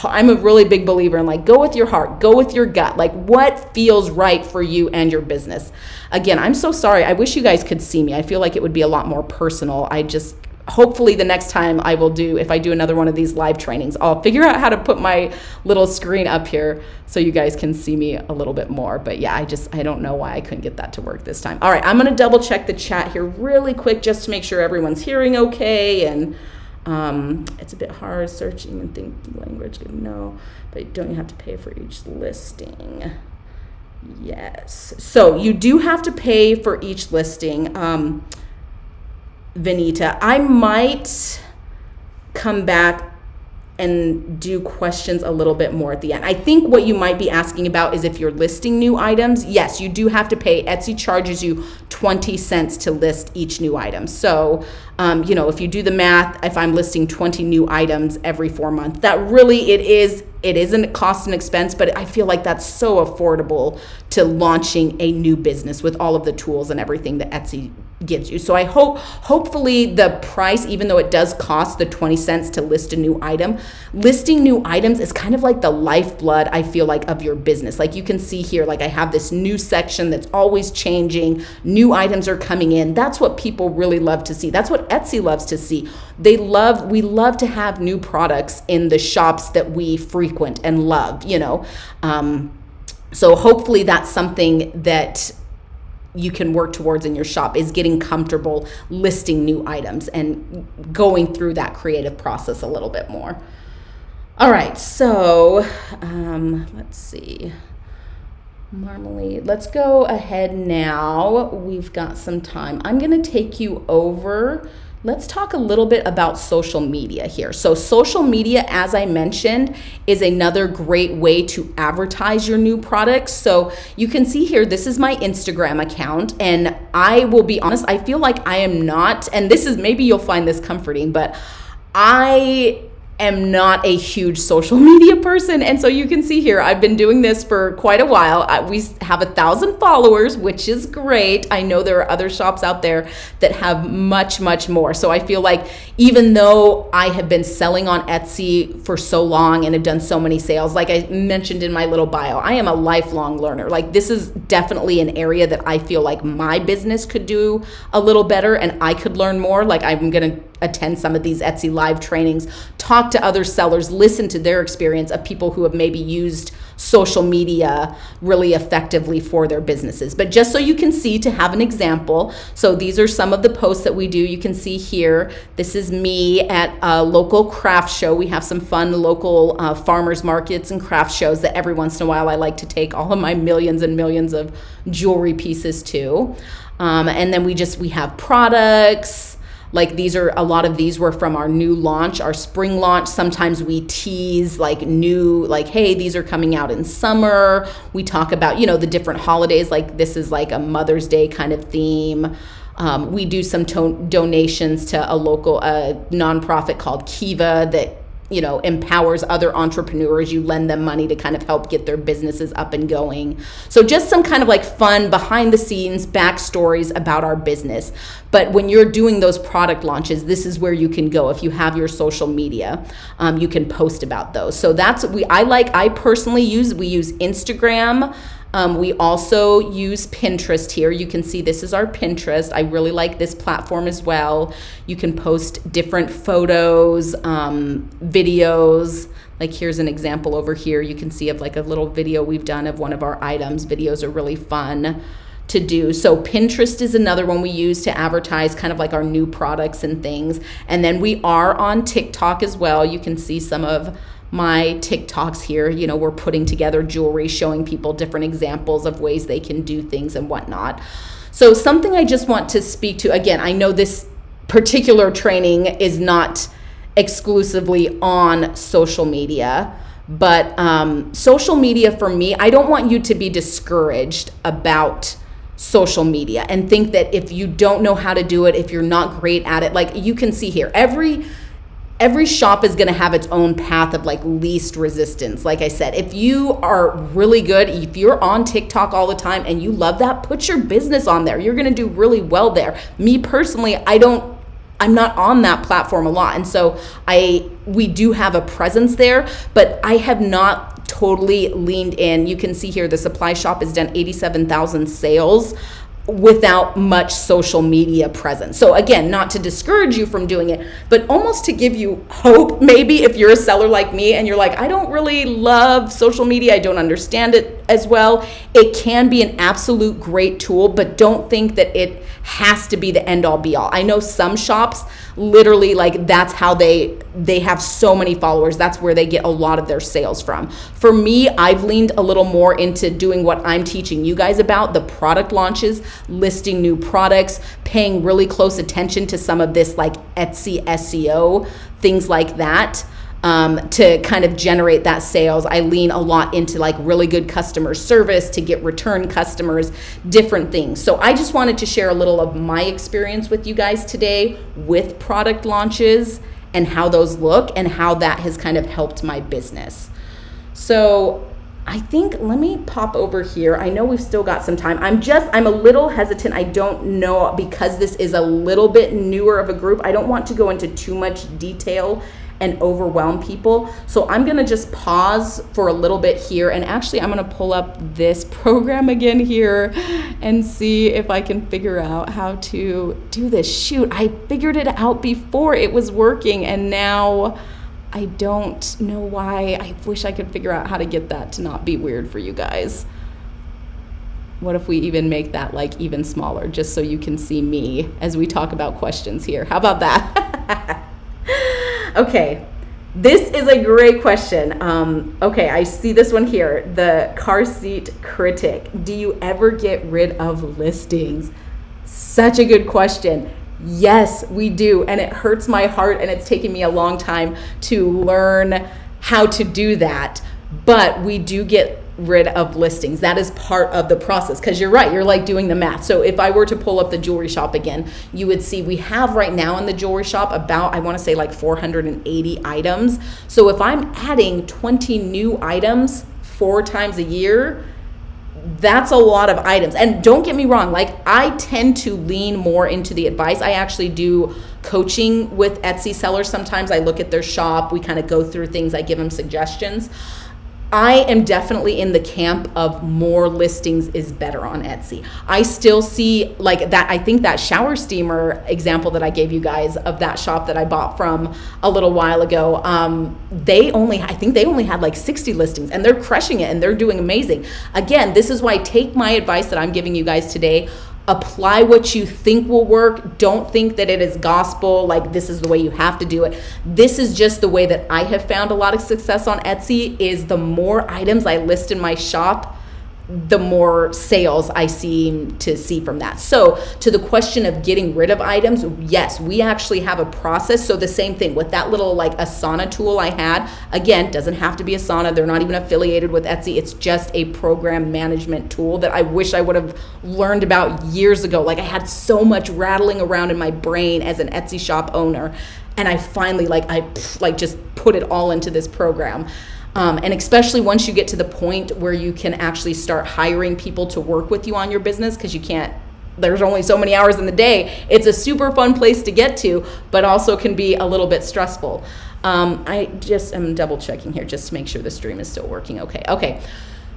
S1: I'm a really big believer in like, go with your heart, go with your gut, like what feels right for you and your business. Again, I'm so sorry. I wish you guys could see me. I feel like it would be a lot more personal. Hopefully the next time if I do another one of these live trainings, I'll figure out how to put my little screen up here so you guys can see me a little bit more. But yeah, I don't know why I couldn't get that to work this time. All right, I'm going to double check the chat here really quick just to make sure everyone's hearing okay. And it's a bit hard searching and thinking language. No, but don't you have to pay for each listing? Yes. So you do have to pay for each listing. Vanita, I might come back and do questions a little bit more at the end. I think what you might be asking about is if you're listing new items. Yes, you do have to pay. Etsy charges you 20 cents to list each new item. So, if you do the math, if I'm listing 20 new items every 4 months, that really, it isn't cost and expense, but I feel like that's so affordable to launching a new business with all of the tools and everything that Etsy gives you. So I hopefully the price, even though it does cost the 20 cents to list a new item, listing new items is kind of like the lifeblood, I feel like, of your business. Like you can see here, like I have this new section that's always changing. New items are coming in. That's what people really love to see. That's what Etsy loves to see. We love to have new products in the shops that we frequent and love, So hopefully that's something that you can work towards in your shop, is getting comfortable listing new items and going through that creative process a little bit more. All right, so let's see. Marmalade. Let's go ahead now. We've got some time. I'm going to take you over. Let's talk a little bit about social media here. So social media, as I mentioned, is another great way to advertise your new products. So you can see here, this is my Instagram account, and I will be honest, I feel like I am not, and this is, maybe you'll find this comforting, but I am not a huge social media person. And so you can see here, I've been doing this for quite a while. We have 1,000 followers, which is great. I know there are other shops out there that have much, much more. So I feel like even though I have been selling on Etsy for so long and have done so many sales, like I mentioned in my little bio, I am a lifelong learner. Like this is definitely an area that I feel like my business could do a little better and I could learn more. Like I'm going to attend some of these Etsy live trainings, talk to other sellers, listen to their experience of people who have maybe used social media really effectively for their businesses. But just so you can see, to have an example, so these are some of the posts that we do. You can see here, this is me at a local craft show. We have some fun local farmers markets and craft shows that every once in a while I like to take all of my millions and millions of jewelry pieces to. And then we have products. Like a lot of these were from our new launch, our spring launch. Sometimes we tease hey, these are coming out in summer. We talk about, the different holidays, like this is like a Mother's Day kind of theme. We do some donations to a local nonprofit called Kiva that empowers other entrepreneurs. You lend them money to kind of help get their businesses up and going. So just some kind of like fun behind the scenes backstories about our business. But when you're doing those product launches, this is where you can go. If you have your social media, you can post about those. So I personally use Instagram. We also use Pinterest here. You can see this is our Pinterest. I really like this platform as well. You can post different photos, videos. Like here's an example over here. You can see of like a little video we've done of one of our items. Videos are really fun to do. So Pinterest is another one we use to advertise kind of like our new products and things. And then we are on TikTok as well. You can see some of my TikToks here. We're putting together jewelry, showing people different examples of ways they can do things and whatnot. So something I just want to speak to, again, I know this particular training is not exclusively on social media, but social media for me, I don't want you to be discouraged about social media and think that if you don't know how to do it, if you're not great at it, like you can see here, every shop is going to have its own path of like least resistance. Like I said, if you are really good, if you're on TikTok all the time and you love that, put your business on there. You're going to do really well there. Me personally, I'm not on that platform a lot. And so we do have a presence there, but I have not totally leaned in. You can see here, the supply shop has done 87,000 sales without much social media presence. So again, not to discourage you from doing it, but almost to give you hope. Maybe if you're a seller like me and you're like, I don't really love social media, I don't understand it as well. It can be an absolute great tool, but don't think that it has to be the end all be all. I know some shops literally like that's how they have so many followers. That's where they get a lot of their sales from. For me, I've leaned a little more into doing what I'm teaching you guys about, the product launches, listing new products, paying really close attention to some of this like Etsy SEO, things like that. To kind of generate that sales. I lean a lot into like really good customer service to get return customers, different things. So I just wanted to share a little of my experience with you guys today with product launches and how those look and how that has kind of helped my business. So I think, let me pop over here. I know we've still got some time. I'm a little hesitant. I don't know, because this is a little bit newer of a group. I don't want to go into too much detail and overwhelm people. So I'm gonna just pause for a little bit here, and actually I'm gonna pull up this program again here and see if I can figure out how to do this. Shoot, I figured it out before it was working and now I don't know why. I wish I could figure out how to get that to not be weird for you guys. What if we even make that like even smaller, just so you can see me as we talk about questions here? How about that? Okay, this is a great question. Okay, I see this one here. The car seat critic. Do you ever get rid of listings? Such a good question. Yes, we do. And it hurts my heart, and it's taken me a long time to learn how to do that. But we do get rid of listings. That is part of the process, because you're right, you're like doing the math. So if I were to pull up the jewelry shop again, you would see we have right now in the jewelry shop about, I want to say like 480 items. So if I'm adding 20 new items 4 times a year, that's a lot of items. And don't get me wrong, like I tend to lean more into the advice. I actually do coaching with Etsy sellers. Sometimes I look at their shop, we kind of go through things, I give them suggestions. I am definitely in the camp of more listings is better on Etsy. I still see like that. I think that shower steamer example that I gave you guys of that shop that I bought from a little while ago, I think they only had like 60 listings, and they're crushing it and they're doing amazing. Again, this is why take my advice that I'm giving you guys today. Apply what you think will work. Don't think that it is gospel, like this is the way you have to do it. This is just the way that I have found a lot of success on Etsy, is the more items I list in my shop, the more sales I seem to see from that. So to the question of getting rid of items, yes, we actually have a process. So the same thing with that little like Asana tool I had, again, doesn't have to be Asana. They're not even affiliated with Etsy. It's just a program management tool that I wish I would have learned about years ago. Like I had so much rattling around in my brain as an Etsy shop owner. And I finally just put it all into this program. And especially once you get to the point where you can actually start hiring people to work with you on your business, because there's only so many hours in the day. It's a super fun place to get to, but also can be a little bit stressful. I just am double checking here just to make sure the stream is still working. Okay.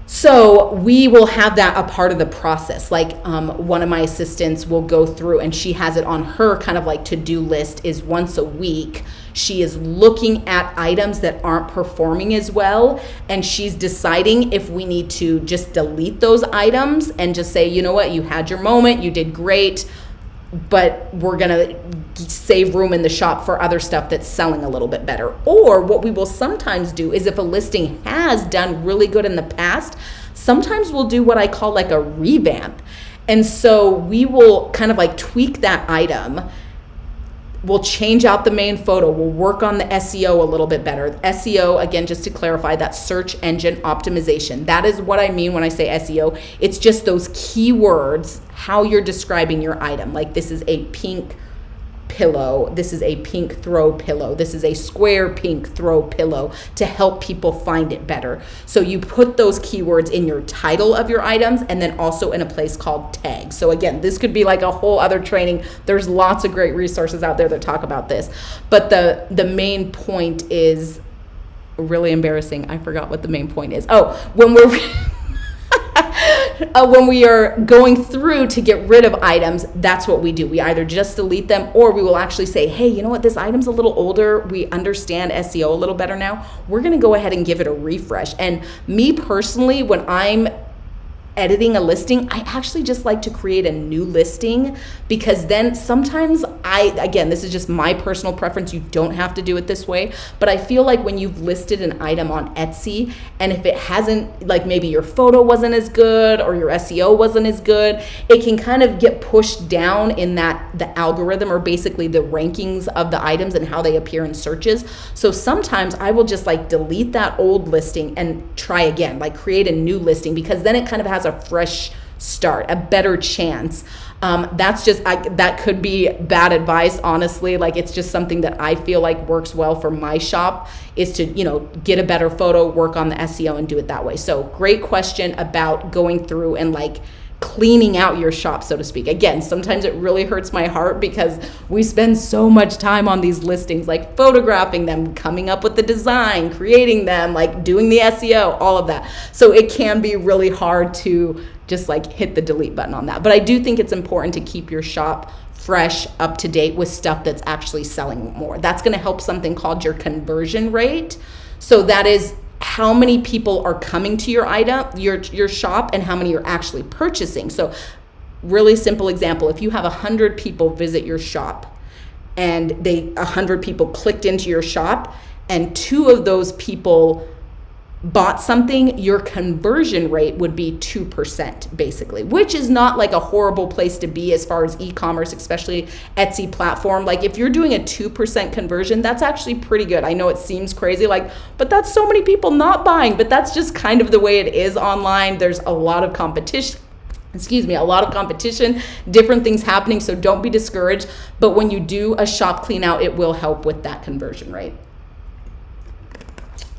S1: So we will have that a part of the process. Like one of my assistants will go through, and she has it on her kind of like to-do list, is once a week she is looking at items that aren't performing as well, and she's deciding if we need to just delete those items and just say, you know what, you had your moment, you did great, but we're gonna save room in the shop for other stuff that's selling a little bit better. Or what we will sometimes do is, if a listing has done really good in the past, sometimes we'll do what I call like a revamp. And so we will kind of like tweak that item. We'll change out the main photo. We'll work on the SEO a little bit better. SEO, again, just to clarify, that's search engine optimization. That is what I mean when I say SEO. It's just those keywords, how you're describing your item. Like this is a pink pillow, this is a pink throw pillow, this is a square pink throw pillow, to help people find it better. So you put those keywords in your title of your items, and then also in a place called tags. So again, this could be like a whole other training. There's lots of great resources out there that talk about this. But the main point is really embarrassing. I forgot what the main point is. Oh, when we are going through to get rid of items, that's what we do. We either just delete them, or we will actually say, hey, you know what, this item's a little older. We understand SEO a little better now. We're going to go ahead and give it a refresh. And me personally, when I'm editing a listing, I actually just like to create a new listing, because then sometimes again, this is just my personal preference, you don't have to do it this way, but I feel like when you've listed an item on Etsy, and if it hasn't, like maybe your photo wasn't as good or your SEO wasn't as good, it can kind of get pushed down in the algorithm, or basically the rankings of the items and how they appear in searches. So sometimes I will just like delete that old listing and try again, like create a new listing, because then it kind of has a fresh start, a better chance. That could be bad advice, honestly. Like it's just something that I feel like works well for my shop, is to, get a better photo, work on the SEO, and do it that way. So great question about going through and like cleaning out your shop, so to speak. Again, sometimes it really hurts my heart because we spend so much time on these listings, like photographing them, coming up with the design, creating them, like doing the SEO, all of that. So it can be really hard to just like hit the delete button on that. But I do think it's important to keep your shop fresh, up to date with stuff that's actually selling more. That's going to help something called your conversion rate. So that is how many people are coming to your item, your shop, and how many are actually purchasing. So really simple example, if you have 100 people visit your shop, and 100 people clicked into your shop, and 2 of those people bought something, your conversion rate would be 2%, basically, which is not like a horrible place to be as far as e-commerce, especially Etsy platform. Like if you're doing a 2% conversion, that's actually pretty good. I know it seems crazy, but that's so many people not buying, but that's just kind of the way it is online. There's a lot of competition, different things happening, so don't be discouraged. But when you do a shop clean out, it will help with that conversion rate.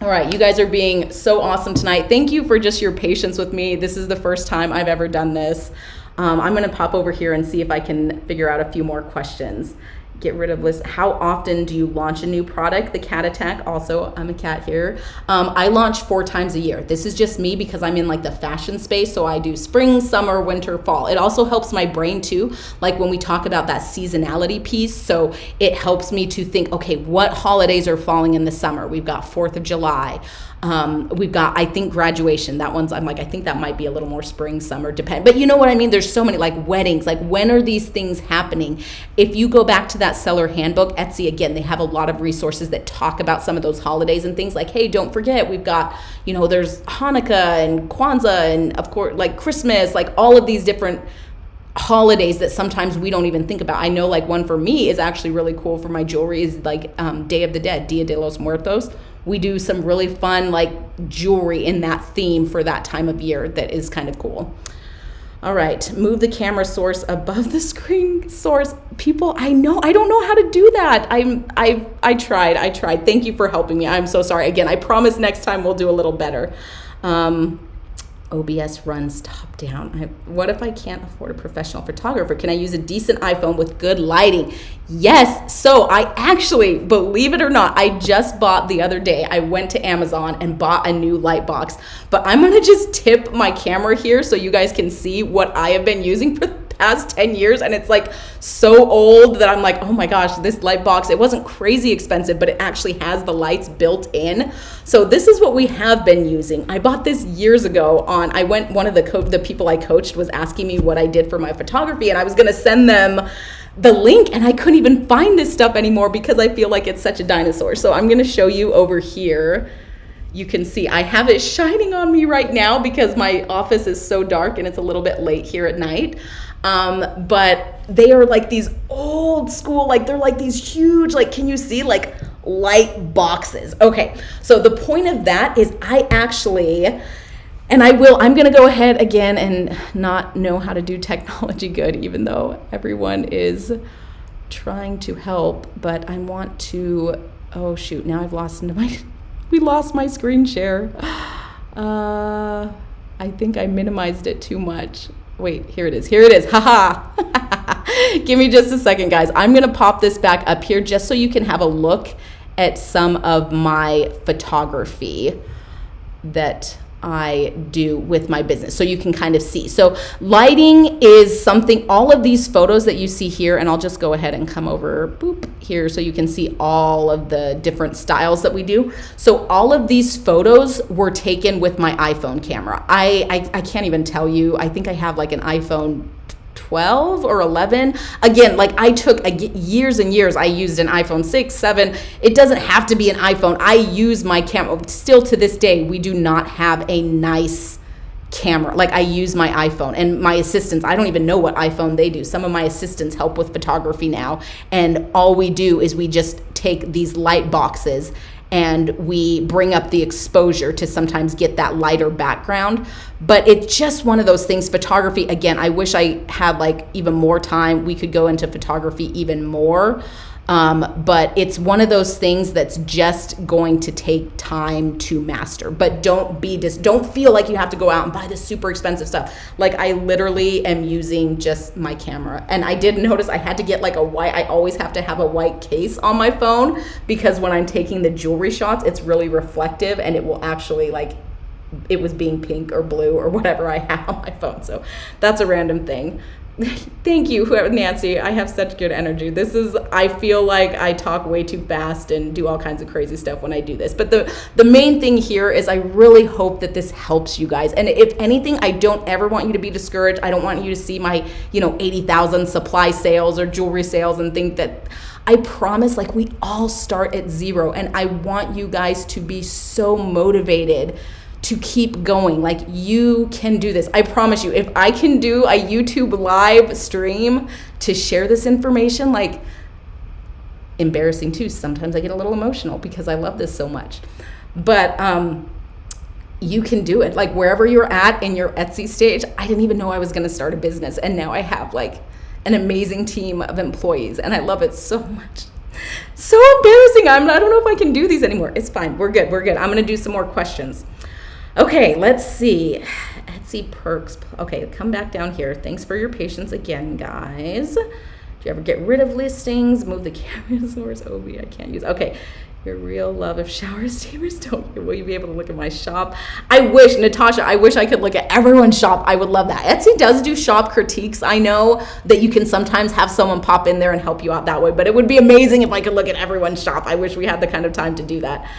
S1: All right, you guys are being so awesome tonight. Thank you for just your patience with me. This is the first time I've ever done this. I'm gonna pop over here and see if I can figure out a few more questions. get rid of list. How often do you launch a new product? The cat attack. Also, I'm a cat here. I launch 4 times a year. This is just me because I'm in like the fashion space. So I do spring, summer, winter, fall. It also helps my brain too. Like when we talk about that seasonality piece. So it helps me to think, okay, what holidays are falling in the summer? We've got 4th of July. We've got, I think, graduation. That one's, I'm like, I think that might be a little more spring, summer, depend. But you know what I mean? There's so many, like weddings, like when are these things happening? If you go back to that seller handbook, Etsy, again, they have a lot of resources that talk about some of those holidays and things like, hey, don't forget, we've got, you know, there's Hanukkah and Kwanzaa and of course, like Christmas, like all of these different holidays that sometimes we don't even think about. I know like one for me is actually really cool for my jewelry is like Day of the Dead, Dia de los Muertos. We do some really fun like jewelry in that theme for that time of year that is kind of cool. All right, move the camera source above the screen source. People, I know, I don't know how to do that. I tried. Thank you for helping me. I'm so sorry. Again, I promise next time we'll do a little better. OBS runs top down. What if I can't afford a professional photographer? Can I use a decent iPhone with good lighting? Yes. So I actually, believe it or not, I just bought the other day. I went to Amazon and bought a new light box. But I'm going to just tip my camera here so you guys can see what I have been using for the past 10 years. And it's like so old that I'm like, oh my gosh, this light box, it wasn't crazy expensive, but it actually has the lights built in. So this is what we have been using. I bought this years ago one of the people I coached was asking me what I did for my photography, and I was going to send them the link, and I couldn't even find this stuff anymore because I feel like it's such a dinosaur. So I'm going to show you over here. You can see I have it shining on me right now because my office is so dark and it's a little bit late here at night. But they are like these old school, like they're like these huge, like, can you see, like light boxes? Okay, so the point of that is I'm going to go ahead again and not know how to do technology good, even though everyone is trying to help, but I want to, oh shoot, now we lost my screen share. I think I minimized it too much. Wait, here it is, haha. Give me just a second, guys. I'm going to pop this back up here just so you can have a look at some of my photography that I do with my business so you can kind of see. So lighting is something, all of these photos that you see here, and I'll just go ahead and come over here so you can see all of the different styles that we do. So all of these photos were taken with my iPhone camera. I can't even tell you, I think I have like an iPhone 12 or 11. Again, like I took years and years. I used an iPhone 6, 7. It doesn't have to be an iPhone. I use my camera. Still to this day, we do not have a nice camera. Like I use my iPhone, and my assistants, I don't even know what iPhone they do. Some of my assistants help with photography now, and all we do is we just take these light boxes and we bring up the exposure to sometimes get that lighter background. But it's just one of those things. Photography, again, I wish I had like even more time. We could go into photography even more. But it's one of those things that's just going to take time to master. But don't feel like you have to go out and buy this super expensive stuff. Like I literally am using just my camera. And I did notice I had to get like I always have to have a white case on my phone because when I'm taking the jewelry shots, it's really reflective and it will actually like, it was being pink or blue or whatever I have on my phone. So that's a random thing. Thank you, Nancy. I have such good energy. I feel like I talk way too fast and do all kinds of crazy stuff when I do this. But the main thing here is I really hope that this helps you guys. And if anything, I don't ever want you to be discouraged. I don't want you to see my, 80,000 supply sales or jewelry sales and think that, I promise, like we all start at zero. And I want you guys to be so motivated to keep going. Like you can do this. I promise you, if I can do a YouTube live stream to share this information, like embarrassing too. Sometimes I get a little emotional because I love this so much, but you can do it. Like wherever you're at in your Etsy stage, I didn't even know I was going to start a business. And now I have like an amazing team of employees and I love it so much. So embarrassing. I don't know if I can do these anymore. It's fine. We're good. I'm going to do some more questions. Okay, let's see. Etsy perks. Okay, come back down here. Thanks for your patience again, guys. Do you ever get rid of listings? Move the camera source. I can't use. Okay. Your real love of shower steamers. Will you be able to look at my shop? I wish, Natasha, I wish I could look at everyone's shop. I would love that. Etsy does do shop critiques. I know that you can sometimes have someone pop in there and help you out that way, but it would be amazing if I could look at everyone's shop. I wish we had the kind of time to do that.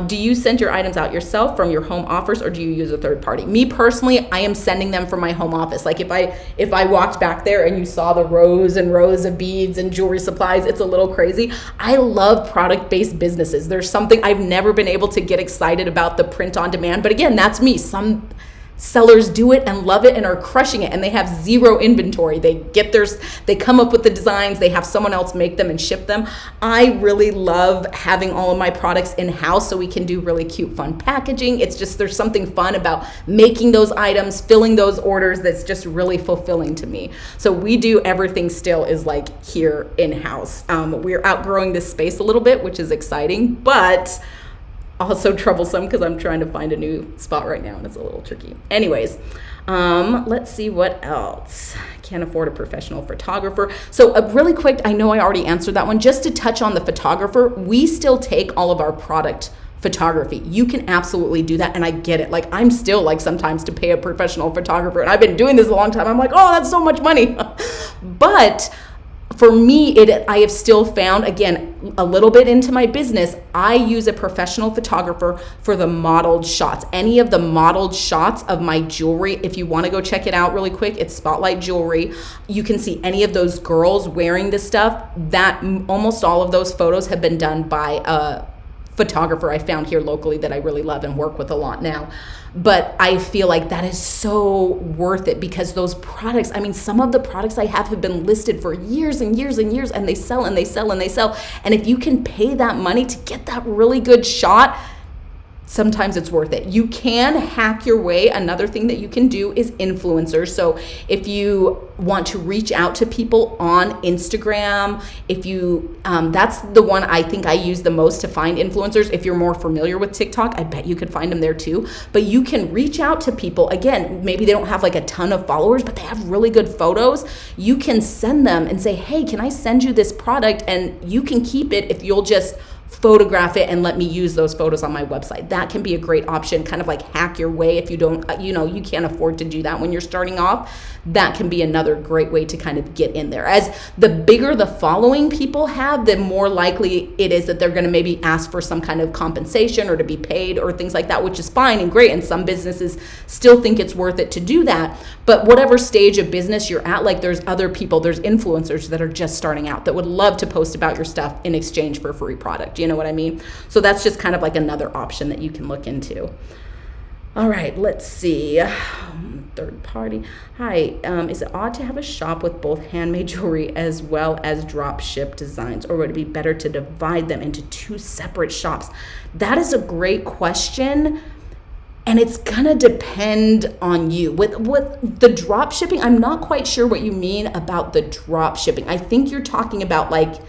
S1: Do you send your items out yourself from your home office, or do you use a third party? Me personally, I am sending them from my home office. Like if I walked back there and you saw the rows and rows of beads and jewelry supplies, it's a little crazy. I love product-based businesses. There's something I've never been able to get excited about the print on demand, but again, that's me. Some sellers do it and love it and are crushing it, and they have zero inventory. They come up with the designs, they have someone else make them and ship them. I really love having all of my products in-house so we can do really cute, fun packaging. It's just, there's something fun about making those items, filling those orders, that's just really fulfilling to me. So we do everything still is like here in-house. We're outgrowing this space a little bit, which is exciting, but also troublesome because I'm trying to find a new spot right now and it's a little tricky. Anyways, let's see what else. Can't afford a professional photographer. So really quick, I know I already answered that one. Just to touch on the photographer, we still take all of our product photography. You can absolutely do that, and I get it. Like I'm still like sometimes to pay a professional photographer, and I've been doing this a long time. I'm like, oh, that's so much money. But for me, I have still found, again, a little bit into my business, I use a professional photographer for the modeled shots. Any of the modeled shots of my jewelry, if you want to go check it out really quick, it's Spotlight Jewelry. You can see any of those girls wearing this stuff. That almost all of those photos have been done by a photographer I found here locally that I really love and work with a lot now. But I feel like that is so worth it because those products, I mean, some of the products I have been listed for years and years and years, and they sell and they sell and they sell. And if you can pay that money to get that really good shot, sometimes it's worth it. You can hack your way. Another thing that you can do is influencers. So if you want to reach out to people on Instagram, if you, that's the one I think I use the most to find influencers. If you're more familiar with TikTok, I bet you could find them there too. But you can reach out to people. Again, maybe they don't have like a ton of followers, but they have really good photos. You can send them and say, hey, can I send you this product? And you can keep it if you'll just photograph it and let me use those photos on my website. That can be a great option, kind of like hack your way if you don't, you can't afford to do that when you're starting off. That can be another great way to kind of get in there. As the bigger the following people have, the more likely it is that they're going to maybe ask for some kind of compensation or to be paid or things like that, which is fine and great. And some businesses still think it's worth it to do that. But whatever stage of business you're at, like there's other people, there's influencers that are just starting out that would love to post about your stuff in exchange for a free product. You know what I mean? So that's just kind of like another option that you can look into. All right, let's see. Third party. Hi, is it odd to have a shop with both handmade jewelry as well as drop ship designs, or would it be better to divide them into two separate shops? That is a great question. And it's gonna depend on you. With the drop shipping, I'm not quite sure what you mean about the drop shipping. I think you're talking about like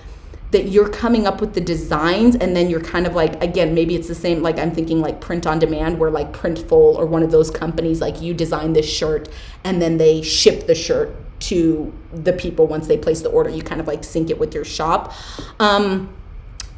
S1: that you're coming up with the designs and then you're kind of like, again, maybe it's the same, like I'm thinking like print on demand where like Printful or one of those companies, like you design this shirt and then they ship the shirt to the people once they place the order. You kind of like sync it with your shop.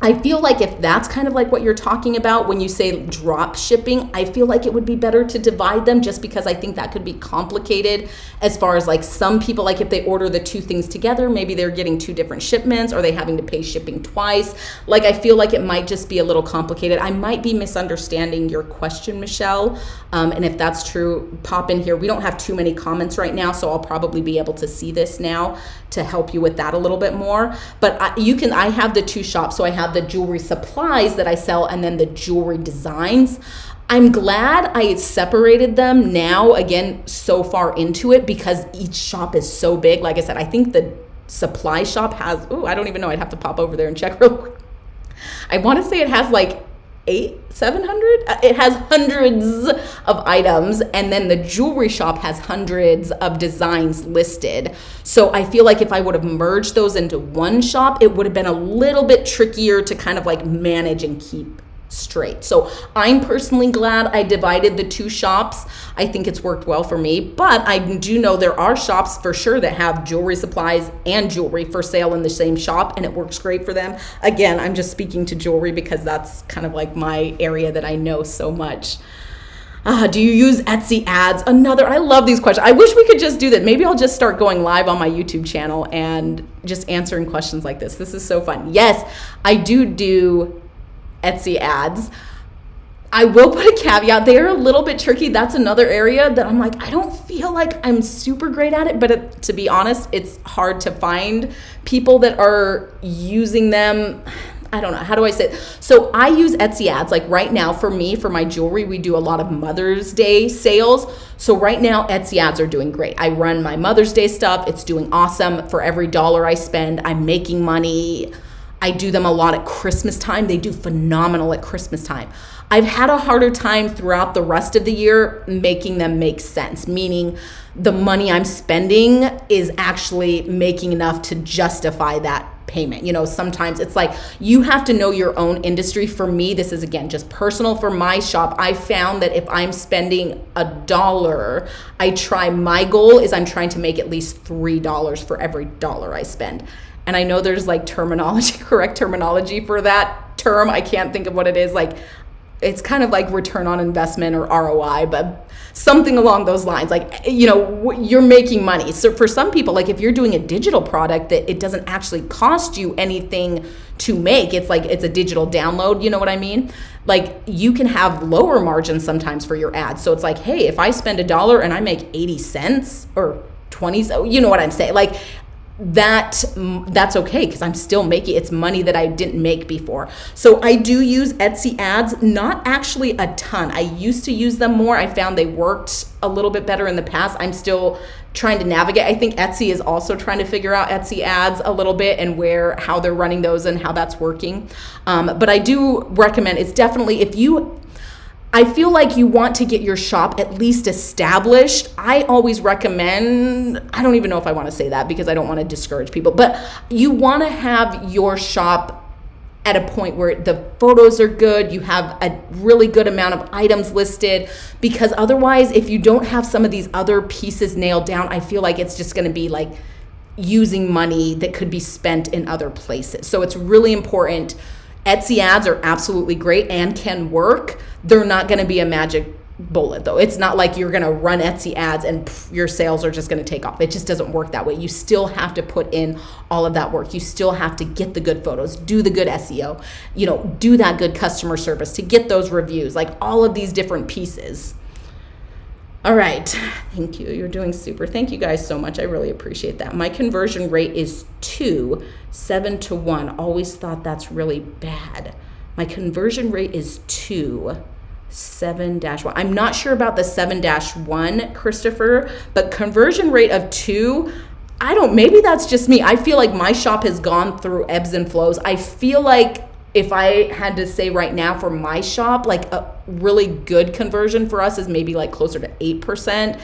S1: I feel like if that's kind of like what you're talking about when you say drop shipping, I feel like it would be better to divide them just because I think that could be complicated as far as like some people, like if they order the two things together, maybe they're getting two different shipments or they having to pay shipping twice. Like I feel like it might just be a little complicated. I might be misunderstanding your question, Michelle. And if that's true, pop in here. We don't have too many comments right now, so I'll probably be able to see this now to help you with that a little bit more. But I have the two shops. So I have the jewelry supplies that I sell and then the jewelry designs. I'm glad I separated them now, again, so far into it7because each shop is so big. Like I said, I think the supply shop has, I don't even know. I'd have to pop over there and check real quick. I want to say it has like 700. It has hundreds of items, and then the jewelry shop has hundreds of designs listed. So I feel like if I would have merged those into one shop, it would have been a little bit trickier to kind of like manage and keep straight. So I'm personally glad I divided the two shops. I think it's worked well for me, but I do know there are shops for sure that have jewelry supplies and jewelry for sale in the same shop, and it works great for them. Again, I'm just speaking to jewelry because that's kind of like my area that I know so much. Do you use Etsy ads? I love these questions. I wish we could just do that. Maybe I'll just start going live on my YouTube channel and just answering questions like this. This is so fun. Yes, I do Etsy ads. I will put a caveat. They are a little bit tricky. That's another area that I'm like, I don't feel like I'm super great at it, but to be honest, it's hard to find people that are using them. I don't know. How do I say it? So I use Etsy ads. Like right now for me, for my jewelry, we do a lot of Mother's Day sales. So right now Etsy ads are doing great. I run my Mother's Day stuff. It's doing awesome. For every dollar I spend, I'm making money. I do them a lot at Christmas time. They do phenomenal at Christmas time. I've had a harder time throughout the rest of the year making them make sense, meaning the money I'm spending is actually making enough to justify that payment. Sometimes it's like you have to know your own industry. For me, this is again just personal. For my shop, I found that if I'm spending $1, my goal is I'm trying to make at least $3 for every dollar I spend. And I know there's like correct terminology for that term. I can't think of what it is. Like it's kind of like return on investment or ROI, but something along those lines. Like, you're making money. So for some people, like if you're doing a digital product that it doesn't actually cost you anything to make, it's like it's a digital download, you know what I mean? Like you can have lower margins sometimes for your ads. So it's like, hey, if I spend $1 and I make 80 cents or 20, so you know what I'm saying? Like that's okay because I'm still making it's money that I didn't make before. So I do use Etsy ads, not actually a ton. I used to use them more. I found they worked a little bit better in the past. I'm still trying to navigate. I think Etsy is also trying to figure out Etsy ads a little bit and how they're running those and how that's working. But I do recommend it's definitely I feel like you want to get your shop at least established. I always recommend, I don't even know if I want to say that because I don't want to discourage people, but you want to have your shop at a point where the photos are good, you have a really good amount of items listed, because otherwise, if you don't have some of these other pieces nailed down, I feel like it's just going to be like using money that could be spent in other places. So it's really important. Etsy ads are absolutely great and can work. They're not going to be a magic bullet though. It's not like you're going to run Etsy ads and your sales are just going to take off. It just doesn't work that way. You still have to put in all of that work. You still have to get the good photos, do the good SEO, do that good customer service to get those reviews, like all of these different pieces. All right. Thank you. You're doing super. Thank you guys so much. I really appreciate that. My conversion rate is 2, 7 to 1. Always thought that's really bad. My conversion rate is 2, 7-1. I'm not sure about the 7-1, Christopher, but conversion rate of 2, maybe that's just me. I feel like my shop has gone through ebbs and flows. I feel like if I had to say right now for my shop, like a really good conversion for us is maybe like closer to 8%.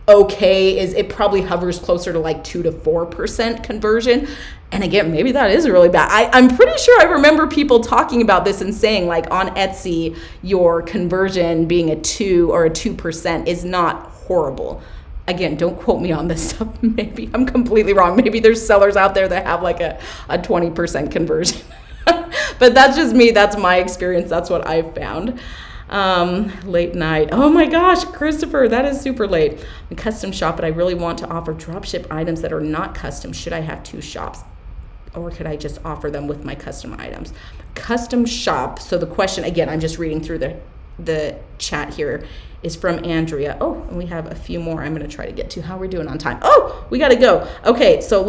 S1: Okay, it probably hovers closer to like 2 to 4% conversion. And again, maybe that is really bad. I'm pretty sure I remember people talking about this and saying like on Etsy, your conversion being a 2 or a 2% is not horrible. Again, don't quote me on this stuff. Maybe I'm completely wrong. Maybe there's sellers out there that have like a 20% conversion. But that's just me. That's my experience. That's what I've found. Late night. Oh my gosh, Christopher, that is super late. I'm a custom shop, but I really want to offer dropship items that are not custom. Should I have 2 shops? Or could I just offer them with my custom items? Custom shop. So the question, again, I'm just reading through the chat here, is from Andrea. Oh, and we have a few more I'm going to try to get to. How are we doing on time? Oh, we got to go. Okay, so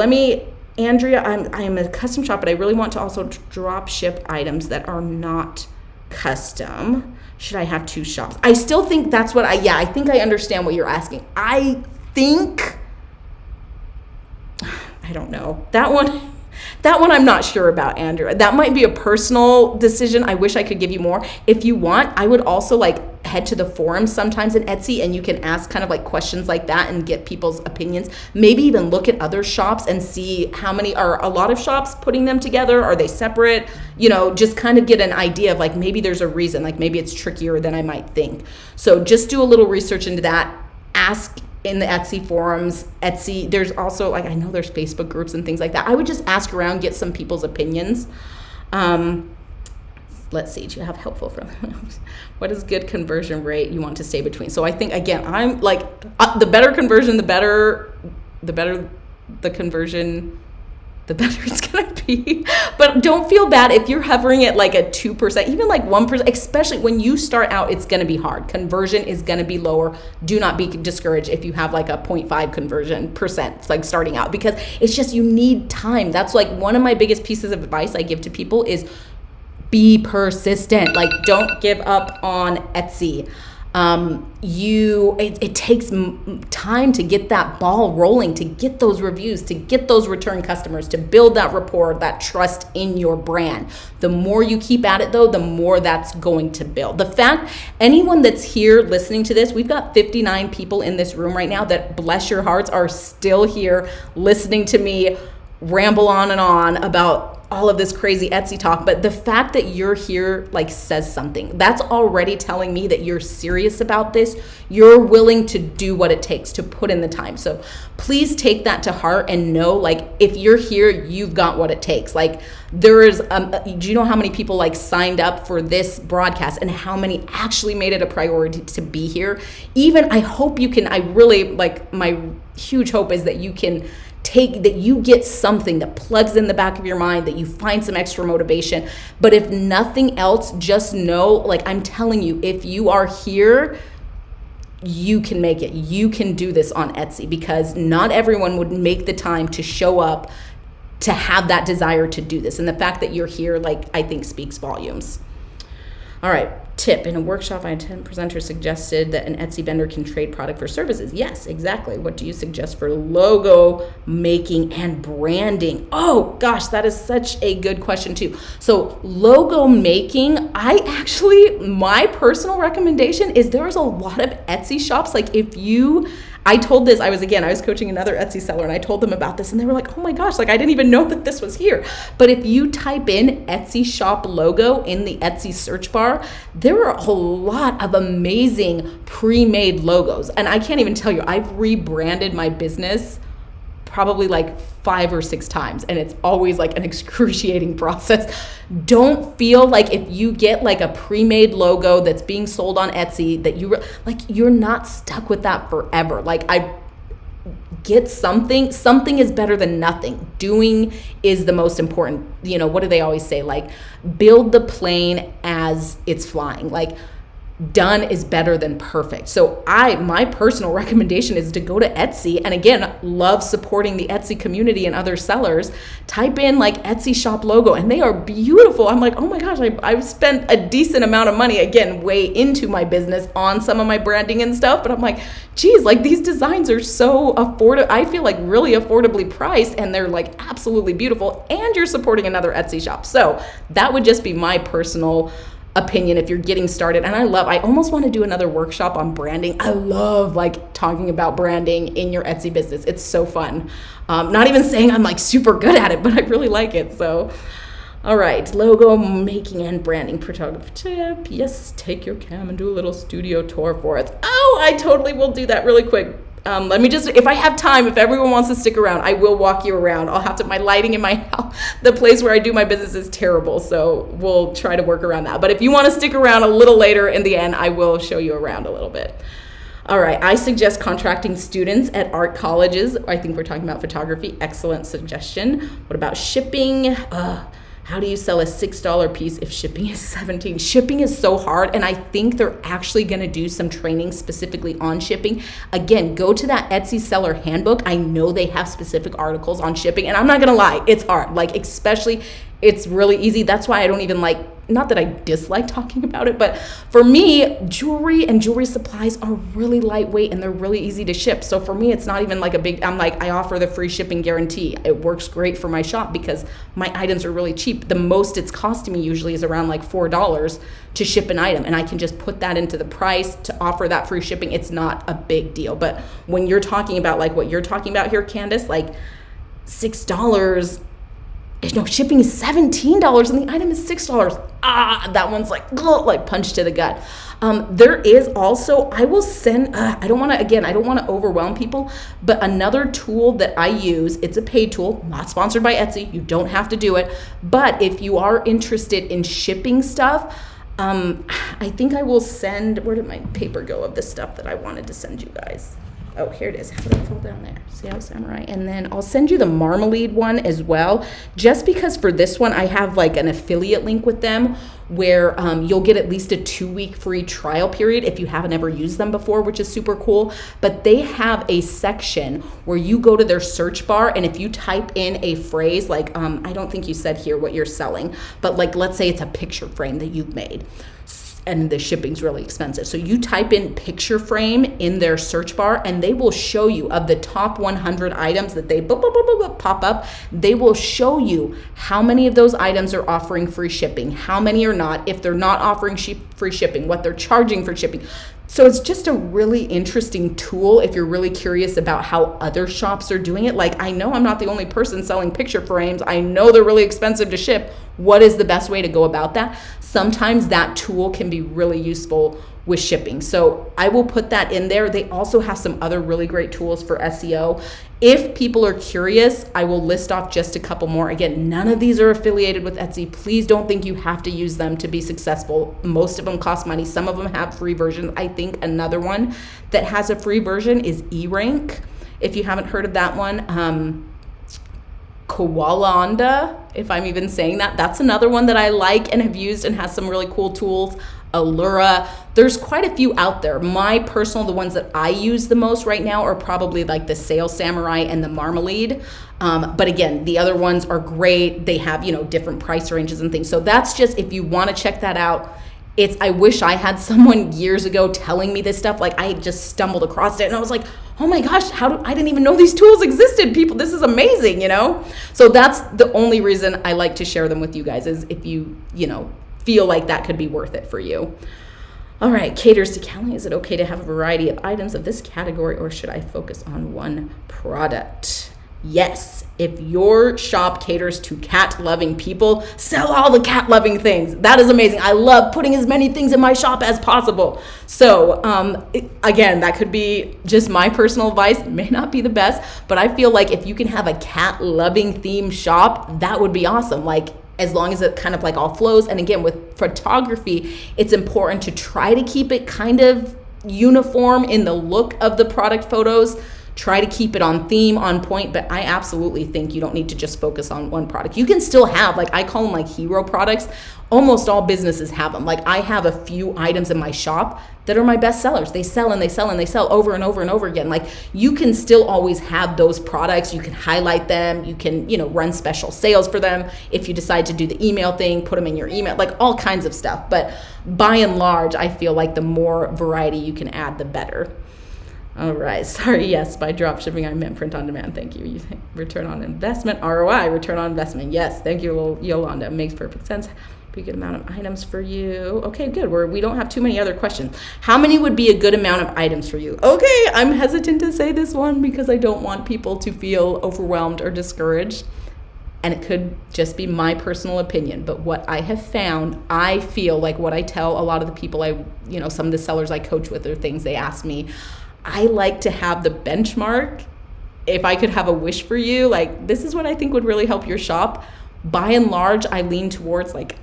S1: Andrea, I am a custom shop, but I really want to also drop ship items that are not custom. Should I have 2 shops? I still think that's what I think I understand what you're asking. I don't know. That one I'm not sure about, Andrea. That might be a personal decision. I wish I could give you more. If you want, I would also head to the forums sometimes in Etsy, and you can ask kind of like questions like that and get people's opinions. Maybe even look at other shops and see how many are a lot of shops putting them together. Are they separate? Just kind of get an idea of like, maybe there's a reason, like maybe it's trickier than I might think. So just do a little research into that. Ask in the Etsy forums. Etsy, there's also like, I know there's Facebook groups and things like that. I would just ask around, get some people's opinions. Let's see, do you have helpful from what is good conversion rate you want to stay between? So I think, again, I'm like, the better conversion, the better the conversion, the better it's gonna be. But don't feel bad if you're hovering at like a 2%, even like 1%, especially when you start out, it's gonna be hard. Conversion is gonna be lower. Do not be discouraged if you have like a 0.5 conversion percent, like starting out, because it's just, you need time. That's like one of my biggest pieces of advice I give to people is be persistent. Like, don't give up on Etsy. It takes time to get that ball rolling, to get those reviews, to get those return customers, to build that rapport, that trust in your brand. The more you keep at it though, the more that's going to build. The fact, anyone that's here listening to this, we've got 59 people in this room right now that, bless your hearts, are still here listening to me ramble on and on about all of this crazy Etsy talk. But the fact that you're here like says something. That's already telling me that you're serious about this. You're willing to do what it takes, to put in the time. So please take that to heart and know, like, if you're here, you've got what it takes. Like, there is, do you know how many people like signed up for this broadcast and how many actually made it a priority to be here? Even, I hope you can, I really, like, my huge hope is that you can that you get something that plugs in the back of your mind, that you find some extra motivation. But if nothing else, just know, like I'm telling you, if you are here, you can make it. You can do this on Etsy, because not everyone would make the time to show up, to have that desire to do this. And the fact that you're here, like, I think speaks volumes. All right. Tip: in a workshop, I had 10 presenters suggested that an Etsy vendor can trade product for services. Yes, exactly. What do you suggest for logo making and branding? Oh gosh, that is such a good question too. So logo making, my personal recommendation is there's a lot of Etsy shops. Like, I told this, I was coaching another Etsy seller, and I told them about this, and they were like, oh my gosh, like I didn't even know that this was here. But if you type in Etsy shop logo in the Etsy search bar, there are a lot of amazing pre-made logos. And I can't even tell you, I've rebranded my business probably like 5 or 6 times, and it's always like an excruciating process. Don't feel like if you get like a pre-made logo that's being sold on Etsy that you're not stuck with that forever. Like, I get something is better than nothing. Doing is the most important. What do they always say? Like, build the plane as it's flying. Like, done is better than perfect. So my personal recommendation is to go to Etsy, and again, love supporting the Etsy community and other sellers. Type in like Etsy shop logo, and they are beautiful. I'm like, oh my gosh, I've spent a decent amount of money, again, way into my business on some of my branding and stuff, but I'm like, geez, like these designs are so affordable. I feel like really affordably priced, and they're like absolutely beautiful, and you're supporting another Etsy shop. So that would just be my personal opinion if you're getting started. And I almost want to do another workshop on branding. I love like talking about branding in your Etsy business. It's so fun. Not even saying I'm like super good at it, but I really like it. So, all right, logo making and branding photography tip. Yes, take your cam and do a little studio tour for us. Oh, I totally will do that really quick. Let me just, if I have time, if everyone wants to stick around, I will walk you around. My lighting in my house, the place where I do my business is terrible, so we'll try to work around that. But if you want to stick around a little later in the end, I will show you around a little bit. All right, I suggest contracting students at art colleges. I think we're talking about photography. Excellent suggestion. What about shipping? How do you sell a $6 piece if shipping is $17? Shipping is so hard, and I think they're actually going to do some training specifically on shipping. Again, go to that Etsy seller handbook. I know they have specific articles on shipping, and I'm not going to lie, it's hard. Like, especially, it's really easy. That's why I don't even like not that I dislike talking about it, but for me, jewelry and jewelry supplies are really lightweight and they're really easy to ship. So for me, it's not even like I offer the free shipping guarantee. It works great for my shop because my items are really cheap. The most it's costing me usually is around like $4 to ship an item, and I can just put that into the price to offer that free shipping. It's not a big deal. But when you're talking about like what you're talking about here, Candace, like $6, no, shipping is $17 and the item is $6. That one's like punch to the gut. There is also, I will send, I don't want to overwhelm people, but another tool that I use, it's a paid tool, not sponsored by Etsy. You don't have to do it. But if you are interested in shipping stuff, I think I will send, where did my paper go of the stuff that I wanted to send you guys? Oh, here it is. How did I fall down there? See how samurai? And then I'll send you the marmalade one as well, just because for this one, I have like an affiliate link with them where you'll get at least a 2-week free trial period if you haven't ever used them before, which is super cool. But they have a section where you go to their search bar, and if you type in a phrase like, I don't think you said here what you're selling, but like, let's say it's a picture frame that you've made, and the shipping's really expensive. So you type in picture frame in their search bar, and they will show you of the top 100 items that they pop up. They will show you how many of those items are offering free shipping, how many are not, if they're not offering free shipping, what they're charging for shipping. So it's just a really interesting tool if you're really curious about how other shops are doing it. Like, I know I'm not the only person selling picture frames. I know they're really expensive to ship. What is the best way to go about that? Sometimes that tool can be really useful with shipping. So I will put that in there. They also have some other really great tools for SEO. If people are curious, I will list off just a couple more. Again, none of these are affiliated with Etsy. Please don't think you have to use them to be successful. Most of them cost money. Some of them have free versions. I think another one that has a free version is eRank. If you haven't heard of that one, Koalanda, if I'm even saying that, that's another one that I like and have used and has some really cool tools. Allura, there's quite a few out there. My personal, the ones that I use the most right now are probably like the Sales Samurai and the Marmalade. But again, the other ones are great. They have, different price ranges and things. So that's just, if you want to check that out, I wish I had someone years ago telling me this stuff. Like, I just stumbled across it and I was like, oh my gosh, I didn't even know these tools existed. People, this is amazing, So that's the only reason I like to share them with you guys, is if you feel like that could be worth it for you. All right, caters to Cali. Is it okay to have a variety of items of this category, or should I focus on one product? Yes, if your shop caters to cat-loving people, sell all the cat-loving things. That is amazing. I love putting as many things in my shop as possible. So again, that could be just my personal advice. It may not be the best, but I feel like if you can have a cat-loving theme shop, that would be awesome. Like, as long as it kind of like all flows. And again, with photography, it's important to try to keep it kind of uniform in the look of the product photos. Try to keep it on theme, on point, but I absolutely think you don't need to just focus on one product. You can still have, like, I call them like hero products. Almost all businesses have them. Like, I have a few items in my shop that are my best sellers. They sell and they sell and they sell over and over and over again. Like, you can still always have those products. You can highlight them. You can, run special sales for them. If you decide to do the email thing, put them in your email, like all kinds of stuff. But by and large, I feel like the more variety you can add, the better. All right. Sorry. Yes. By drop shipping, I meant print on demand. Thank you. Return on investment, ROI, return on investment. Yes. Thank you, Yolanda. It makes perfect sense. Be a good amount of items for you. Okay, good. We don't have too many other questions. How many would be a good amount of items for you? Okay. I'm hesitant to say this one because I don't want people to feel overwhelmed or discouraged. And it could just be my personal opinion. But what I have found, I feel like what I tell a lot of the people some of the sellers I coach with or things they ask me, I like to have the benchmark. If I could have a wish for you, like, this is what I think would really help your shop. By and large, I lean towards, like,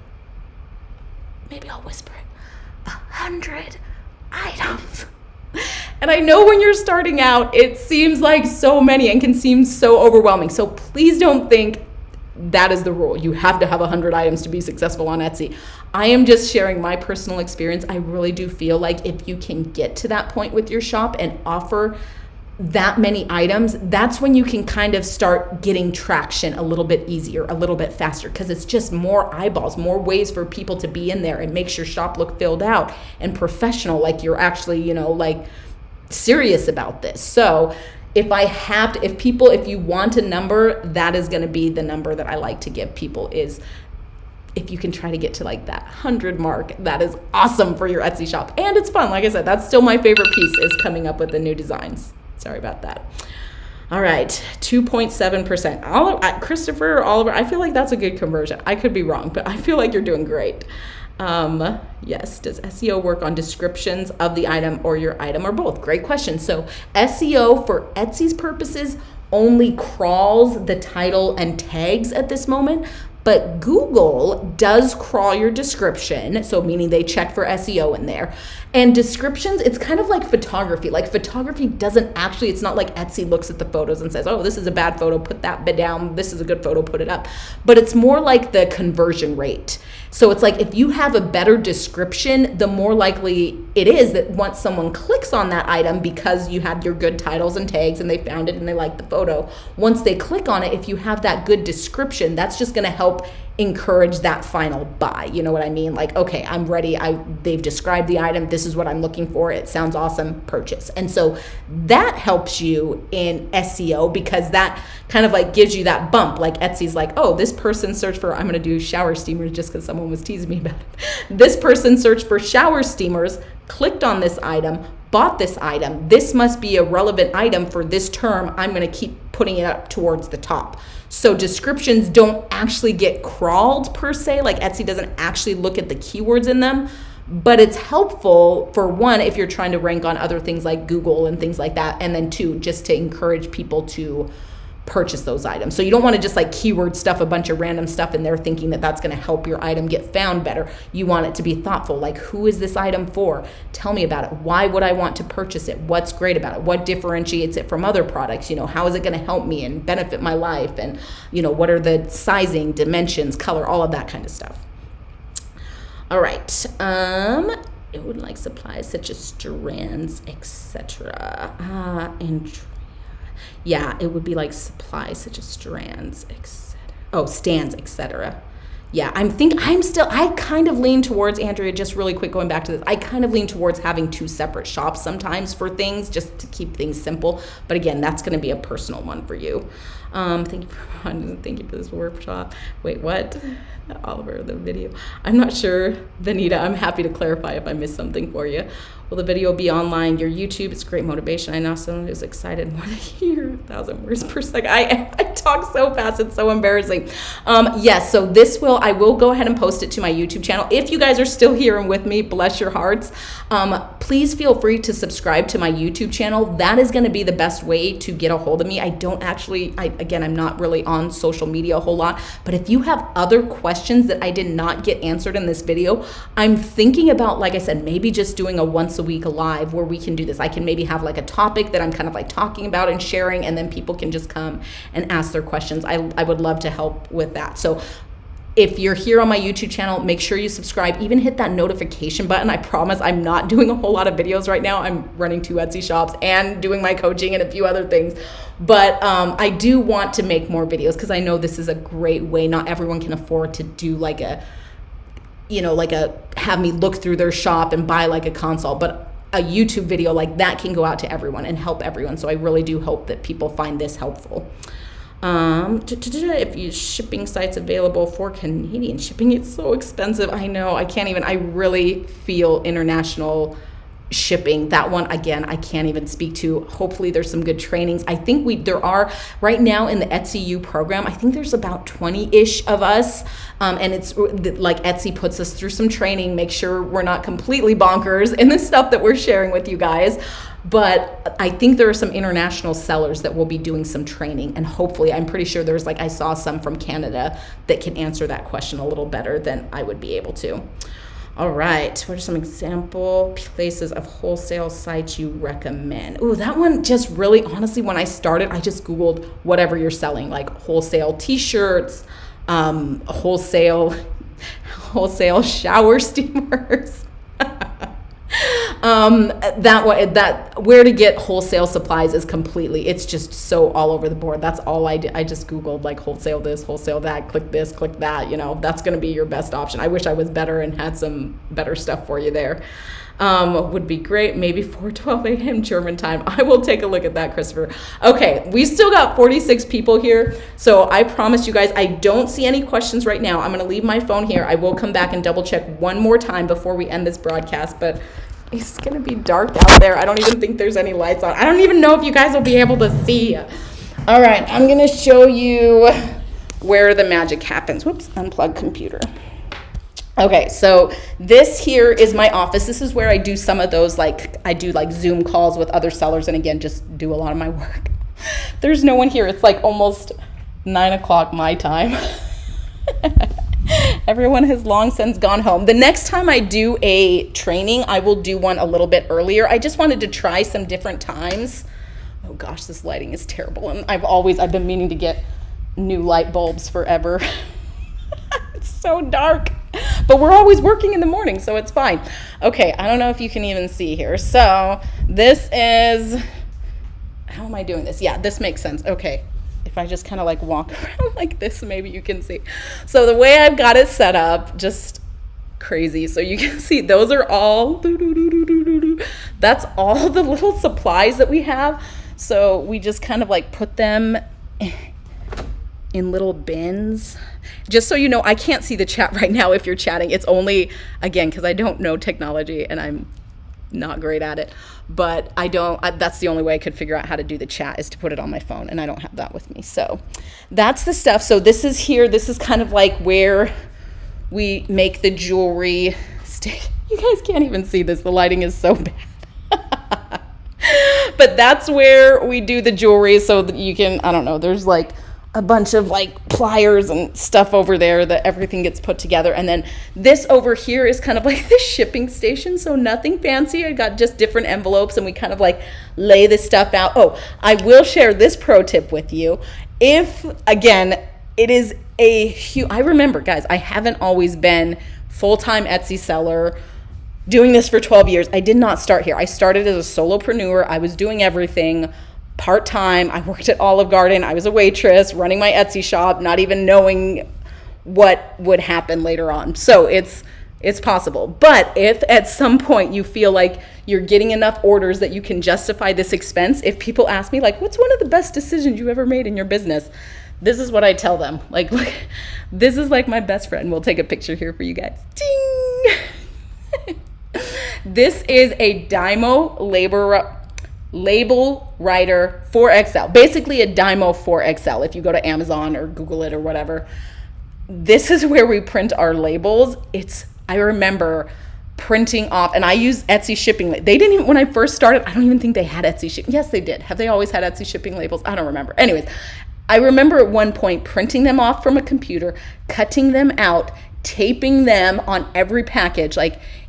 S1: maybe I'll whisper it, 100 items. And I know when you're starting out, it seems like so many and can seem so overwhelming. So please don't think that is the rule. You have to have 100 items to be successful on Etsy. I am just sharing my personal experience. I really do feel like if you can get to that point with your shop and offer that many items, that's when you can kind of start getting traction a little bit easier, a little bit faster, because it's just more eyeballs, more ways for people to be in there and makes your shop look filled out and professional, like you're actually, you know, like serious about this. So if you want a number, that is going to be the number that I like to give people, is if you can try to get to like that 100 mark, that is awesome for your Etsy shop. And it's fun. Like I said, that's still my favorite piece, is coming up with the new designs. Sorry about that. All right, 2.7%. Christopher, Oliver, I feel like that's a good conversion. I could be wrong, but I feel like you're doing great. Yes, does SEO work on descriptions of the item or your item, or both? Great question. So SEO for Etsy's purposes only crawls the title and tags at this moment, but Google does crawl your description, so meaning they check for SEO in there. And descriptions, it's kind of like photography. Like photography doesn't actually, it's not like Etsy looks at the photos and says, oh, this is a bad photo, put that bit down. This is a good photo, put it up. But it's more like the conversion rate. So it's like if you have a better description, the more likely it is that once someone clicks on that item, because you had your good titles and tags and they found it and they liked the photo, once they click on it, if you have that good description, that's just going to help encourage that final buy. You know what I mean? Like, okay, I'm ready. They've described the item. This is what I'm looking for. It sounds awesome. Purchase. And so that helps you in SEO, because that kind of like gives you that bump. Like Etsy's like, oh, this person searched for, I'm going to do shower steamers just because someone was teasing me about it. This person searched for shower steamers, clicked on this item, bought this item. This must be a relevant item for this term. I'm going to keep putting it up towards the top. So descriptions don't actually get crawled per se, like Etsy doesn't actually look at the keywords in them, but it's helpful for one, if you're trying to rank on other things like Google and things like that, and then two, just to encourage people to purchase those items. So you don't want to just like keyword stuff, a bunch of random stuff in there thinking that that's going to help your item get found better. You want it to be thoughtful, like who is this item for? Tell me about it. Why would I want to purchase it? What's great about it? What differentiates it from other products? You know, how is it going to help me and benefit my life? And, you know, what are the sizing, dimensions, color, all of that kind of stuff. All right. It would like supplies such as strands, etc. Yeah, it would be like supplies such as strands, etc. Oh, stands, etc. Yeah, I kind of lean towards, Andrea, just really quick going back to this, I kind of lean towards having two separate shops sometimes for things, just to keep things simple. But again, that's going to be a personal one for you. Thank you for this workshop. Wait, what? Oliver, the video. I'm not sure, Vanita. I'm happy to clarify if I missed something for you. Will the video be online? Your YouTube, it's great motivation. I know someone who's excited more than hear 1,000 words per second. I talk so fast, it's so embarrassing. Yes, so I will go ahead and post it to my YouTube channel. If you guys are still here and with me, bless your hearts. Please feel free to subscribe to my YouTube channel. That is gonna be the best way to get a hold of me. I don't actually, again, I'm not really on social media a whole lot, but if you have other questions that I did not get answered in this video, I'm thinking about, like I said, maybe just doing a once a week live where we can do this. I can maybe have like a topic that I'm kind of like talking about and sharing, and then people can just come and ask their questions. I would love to help with that. So if you're here on my YouTube channel, make sure you subscribe, even hit that notification button. I promise I'm not doing a whole lot of videos right now. I'm running 2 Etsy shops and doing my coaching and a few other things. But I do want to make more videos, because I know this is a great way. Not everyone can afford to do like have me look through their shop and buy like a console, but a YouTube video like that can go out to everyone and help everyone. So I really do hope that people find this helpful. If you shipping sites available for Canadian shipping, it's so expensive. I know, I really feel international shipping. That one, again, I can't even speak to. Hopefully there's some good trainings. I think there are right now in the Etsy U program, I think there's about 20-ish of us. And it's like Etsy puts us through some training, make sure we're not completely bonkers in the stuff that we're sharing with you guys. But I think there are some international sellers that will be doing some training, and hopefully, I'm pretty sure I saw some from Canada that can answer that question a little better than I would be able to. All right, what are some example places of wholesale sites you recommend? Ooh, that one just really, honestly, when I started, I just Googled whatever you're selling, like wholesale t-shirts, wholesale shower steamers. That way, that where to get wholesale supplies is completely, it's just so all over the board. That's all I did. I just Googled like wholesale this, wholesale that, click this, click that, that's going to be your best option. I wish I was better and had some better stuff for you there. Would be great. Maybe 4:12 a.m. German time. I will take a look at that, Christopher. Okay, we still got 46 people here. So I promise you guys, I don't see any questions right now. I'm going to leave my phone here. I will come back and double check one more time before we end this broadcast, but it's going to be dark out there. I don't even think there's any lights on. I don't even know if you guys will be able to see. All right, I'm going to show you where the magic happens. Whoops, unplug computer. Okay, so this here is my office. This is where I do some of those, I do Zoom calls with other sellers, and again, just do a lot of my work. There's no one here. It's almost 9 o'clock my time. Everyone has long since gone home. The next time I do a training, I will do one a little bit earlier. I just wanted to try some different times. Oh gosh, this lighting is terrible. And I've been meaning to get new light bulbs forever. It's so dark. But we're always working in the morning, so it's fine. Okay, I don't know if you can even see here. So this is, how am I doing this? Yeah, this makes sense. Okay, if I just kind of walk around like this, maybe you can see. So the way I've got it set up, just crazy. So you can see those are all, that's all the little supplies that we have. So we just kind of put them in little bins. Just so you know, I can't see the chat right now if you're chatting. It's only, again, because I don't know technology and I'm not great at it. But that's the only way I could figure out how to do the chat, is to put it on my phone, and I don't have that with me. So that's the stuff. So this is here. This is kind of where we make the jewelry. You guys can't even see this. The lighting is so bad. But that's where we do the jewelry, so that you can, I don't know, there's a bunch of pliers and stuff over there that everything gets put together. And then this over here is kind of the shipping station. So nothing fancy. I got just different envelopes, and we kind of lay this stuff out. Oh, I will share this pro tip with you. If, again, it is a huge, I remember, guys, I haven't always been full-time Etsy seller doing this for 12 years. I did not start here. I started as a solopreneur. I was doing everything part-time. I worked at Olive Garden. I was a waitress running my Etsy shop, not even knowing what would happen later on. So it's possible. But if at some point you feel like you're getting enough orders that you can justify this expense, if people ask me what's one of the best decisions you ever made in your business, this is what I tell them. Look, this is my best friend. We'll take a picture here for you guys. Ding! This is a Dymo label writer 4XL, basically a Dymo 4XL. If you go to Amazon or Google it or whatever, this is where we print our labels. I remember printing off, and I use Etsy shipping. They didn't even, when I first started, I don't even think they had Etsy shipping. Yes, they did. Have they always had Etsy shipping labels? I don't remember. Anyways, I remember at one point printing them off from a computer, cutting them out, taping them on every package.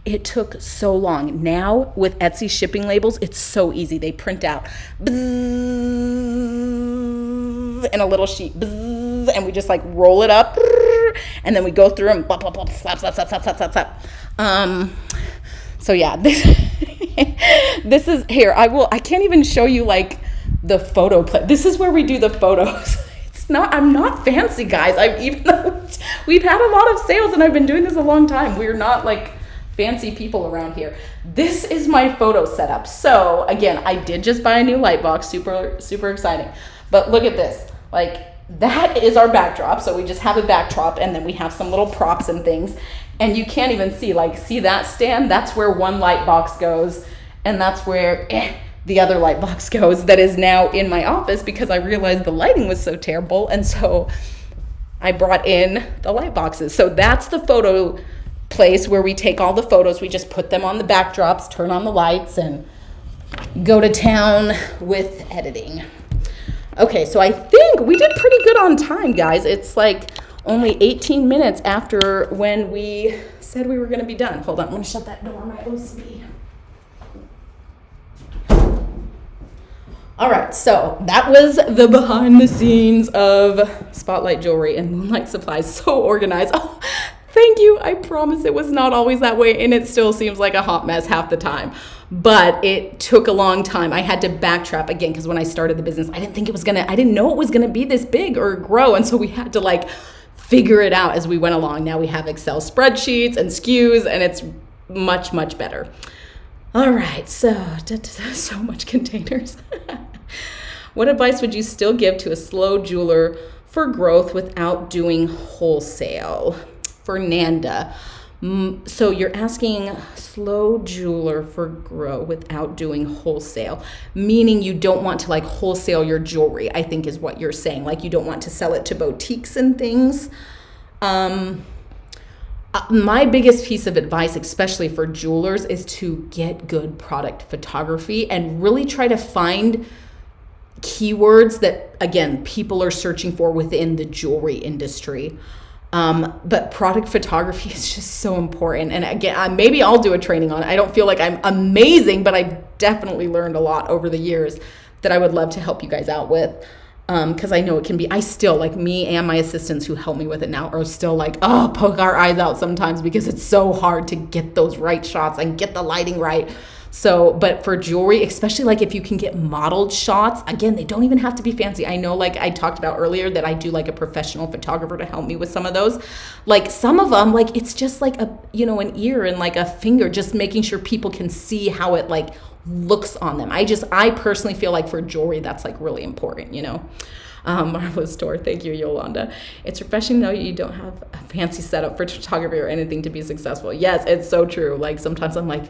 S1: It took so long. Now with Etsy shipping labels, it's so easy. They print out in a little sheet, and we just roll it up, and then we go through them, slap, slap, slap, slap, slap, slap, slap. So yeah, this is here. I can't even show you the photo play. This is where we do the photos. I'm not fancy, guys. Even though we've had a lot of sales and I've been doing this a long time, we're not fancy people around here. This is my photo setup. So again, I did just buy a new light box, super, super exciting. But look at this, that is our backdrop. So we just have a backdrop, and then we have some little props and things. And you can't even see, see that stand? That's where one light box goes. And that's where the other light box goes, that is now in my office, because I realized the lighting was so terrible. And so I brought in the light boxes. So that's the photo place where we take all the photos. We just put them on the backdrops, turn on the lights, and go to town with editing. Okay, so I think we did pretty good on time, guys. It's only 18 minutes after when we said we were going to be done. Hold on, I'm going to shut that door, my OCD. All right, so that was the behind the scenes of Spotlight Jewelry and Moonlight Supplies. So organized. Oh, Thank you. I promise it was not always that way, and it still seems like a hot mess half the time. But it took a long time. I had to backtrack again because when I started the business, I didn't know it was gonna be this big or grow, and so we had to like figure it out as we went along. Now we have Excel spreadsheets and SKUs, and it's much, much better. All right, so much containers. What advice would you still give to a slow jeweler for growth without doing wholesale? Fernanda. So you're asking slow jeweler for grow without doing wholesale, meaning you don't want to like wholesale your jewelry, I think is what you're saying. Like you don't want to sell it to boutiques and things. My biggest piece of advice, especially for jewelers, is to get good product photography and really try to find keywords that, again, people are searching for within the jewelry industry. But product photography is just so important. And again, maybe I'll do a training on it. I don't feel like I'm amazing, but I've definitely learned a lot over the years that I would love to help you guys out with. Because I know it can be, I still, like me and my assistants who help me with it now are still like, poke our eyes out sometimes because it's so hard to get those right shots and get the lighting right. So, but for jewelry, especially like if you can get modeled shots, again, they don't even have to be fancy. I know, like I talked about earlier, that I do like a professional photographer to help me with some of those. Like some of them, like it's just like an ear and like a finger, just making sure people can see how it like looks on them. I personally feel like for jewelry, that's like really important, Marvelous store. Thank you, Yolanda. It's refreshing to know you don't have a fancy setup for photography or anything to be successful. Yes, it's so true. Like sometimes I'm like,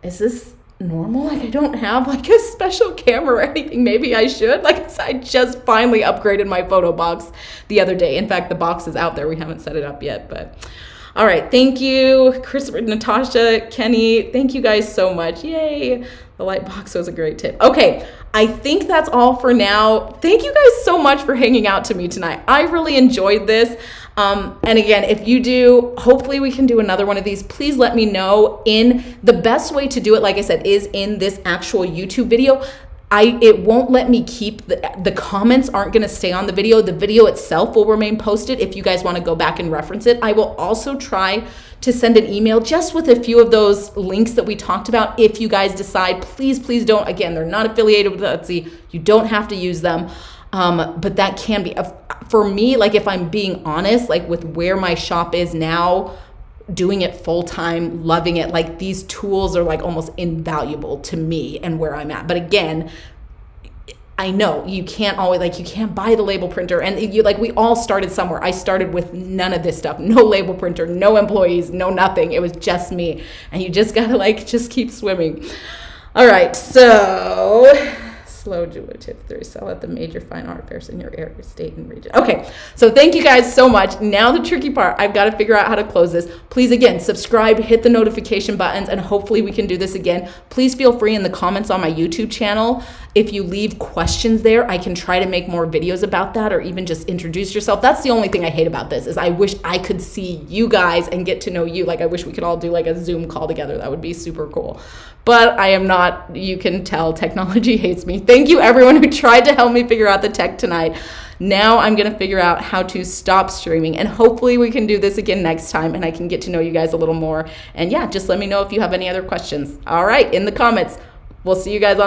S1: is this normal? Like I don't have like a special camera or anything. Maybe I should. Like I just finally upgraded my photo box the other day. In fact, the box is out there. We haven't set it up yet, but all right. Thank you, Christopher, Natasha, Kenny. Thank you guys so much. Yay. The light box was a great tip. Okay. I think that's all for now. Thank you guys so much for hanging out to me tonight. I really enjoyed this. And again, if you do, hopefully we can do another one of these. Please let me know. The best way to do it, like I said, is in this actual YouTube video. It won't let me keep the comments aren't going to stay on the video. The video itself will remain posted if you guys want to go back and reference it. I will also try to send an email just with a few of those links that we talked about. If you guys decide, please don't, again, they're not affiliated with Etsy. You don't have to use them. But that can be, for me, like if I'm being honest, like with where my shop is now, doing it full time, loving it, like these tools are like almost invaluable to me and where I'm at. But again, I know you can't always, like you can't buy the label printer, and we all started somewhere. I started with none of this stuff, no label printer, no employees, no nothing. It was just me, and you just gotta just keep swimming. All right, so slow jeweler tip 3, sell at the major fine art fairs in your area, state, and region. Okay, so thank you guys so much. Now the tricky part, I've got to figure out how to close this. Please, again, subscribe, hit the notification buttons, and hopefully we can do this again. Please feel free in the comments on my YouTube channel. If you leave questions there, I can try to make more videos about that, or even just introduce yourself. That's the only thing I hate about this, is I wish I could see you guys and get to know you. Like I wish we could all do like a Zoom call together. That would be super cool. But I am not, you can tell technology hates me. Thank you everyone who tried to help me figure out the tech tonight. Now I'm going to figure out how to stop streaming, and hopefully we can do this again next time and I can get to know you guys a little more. And yeah, just let me know if you have any other questions. All right, in the comments. We'll see you guys on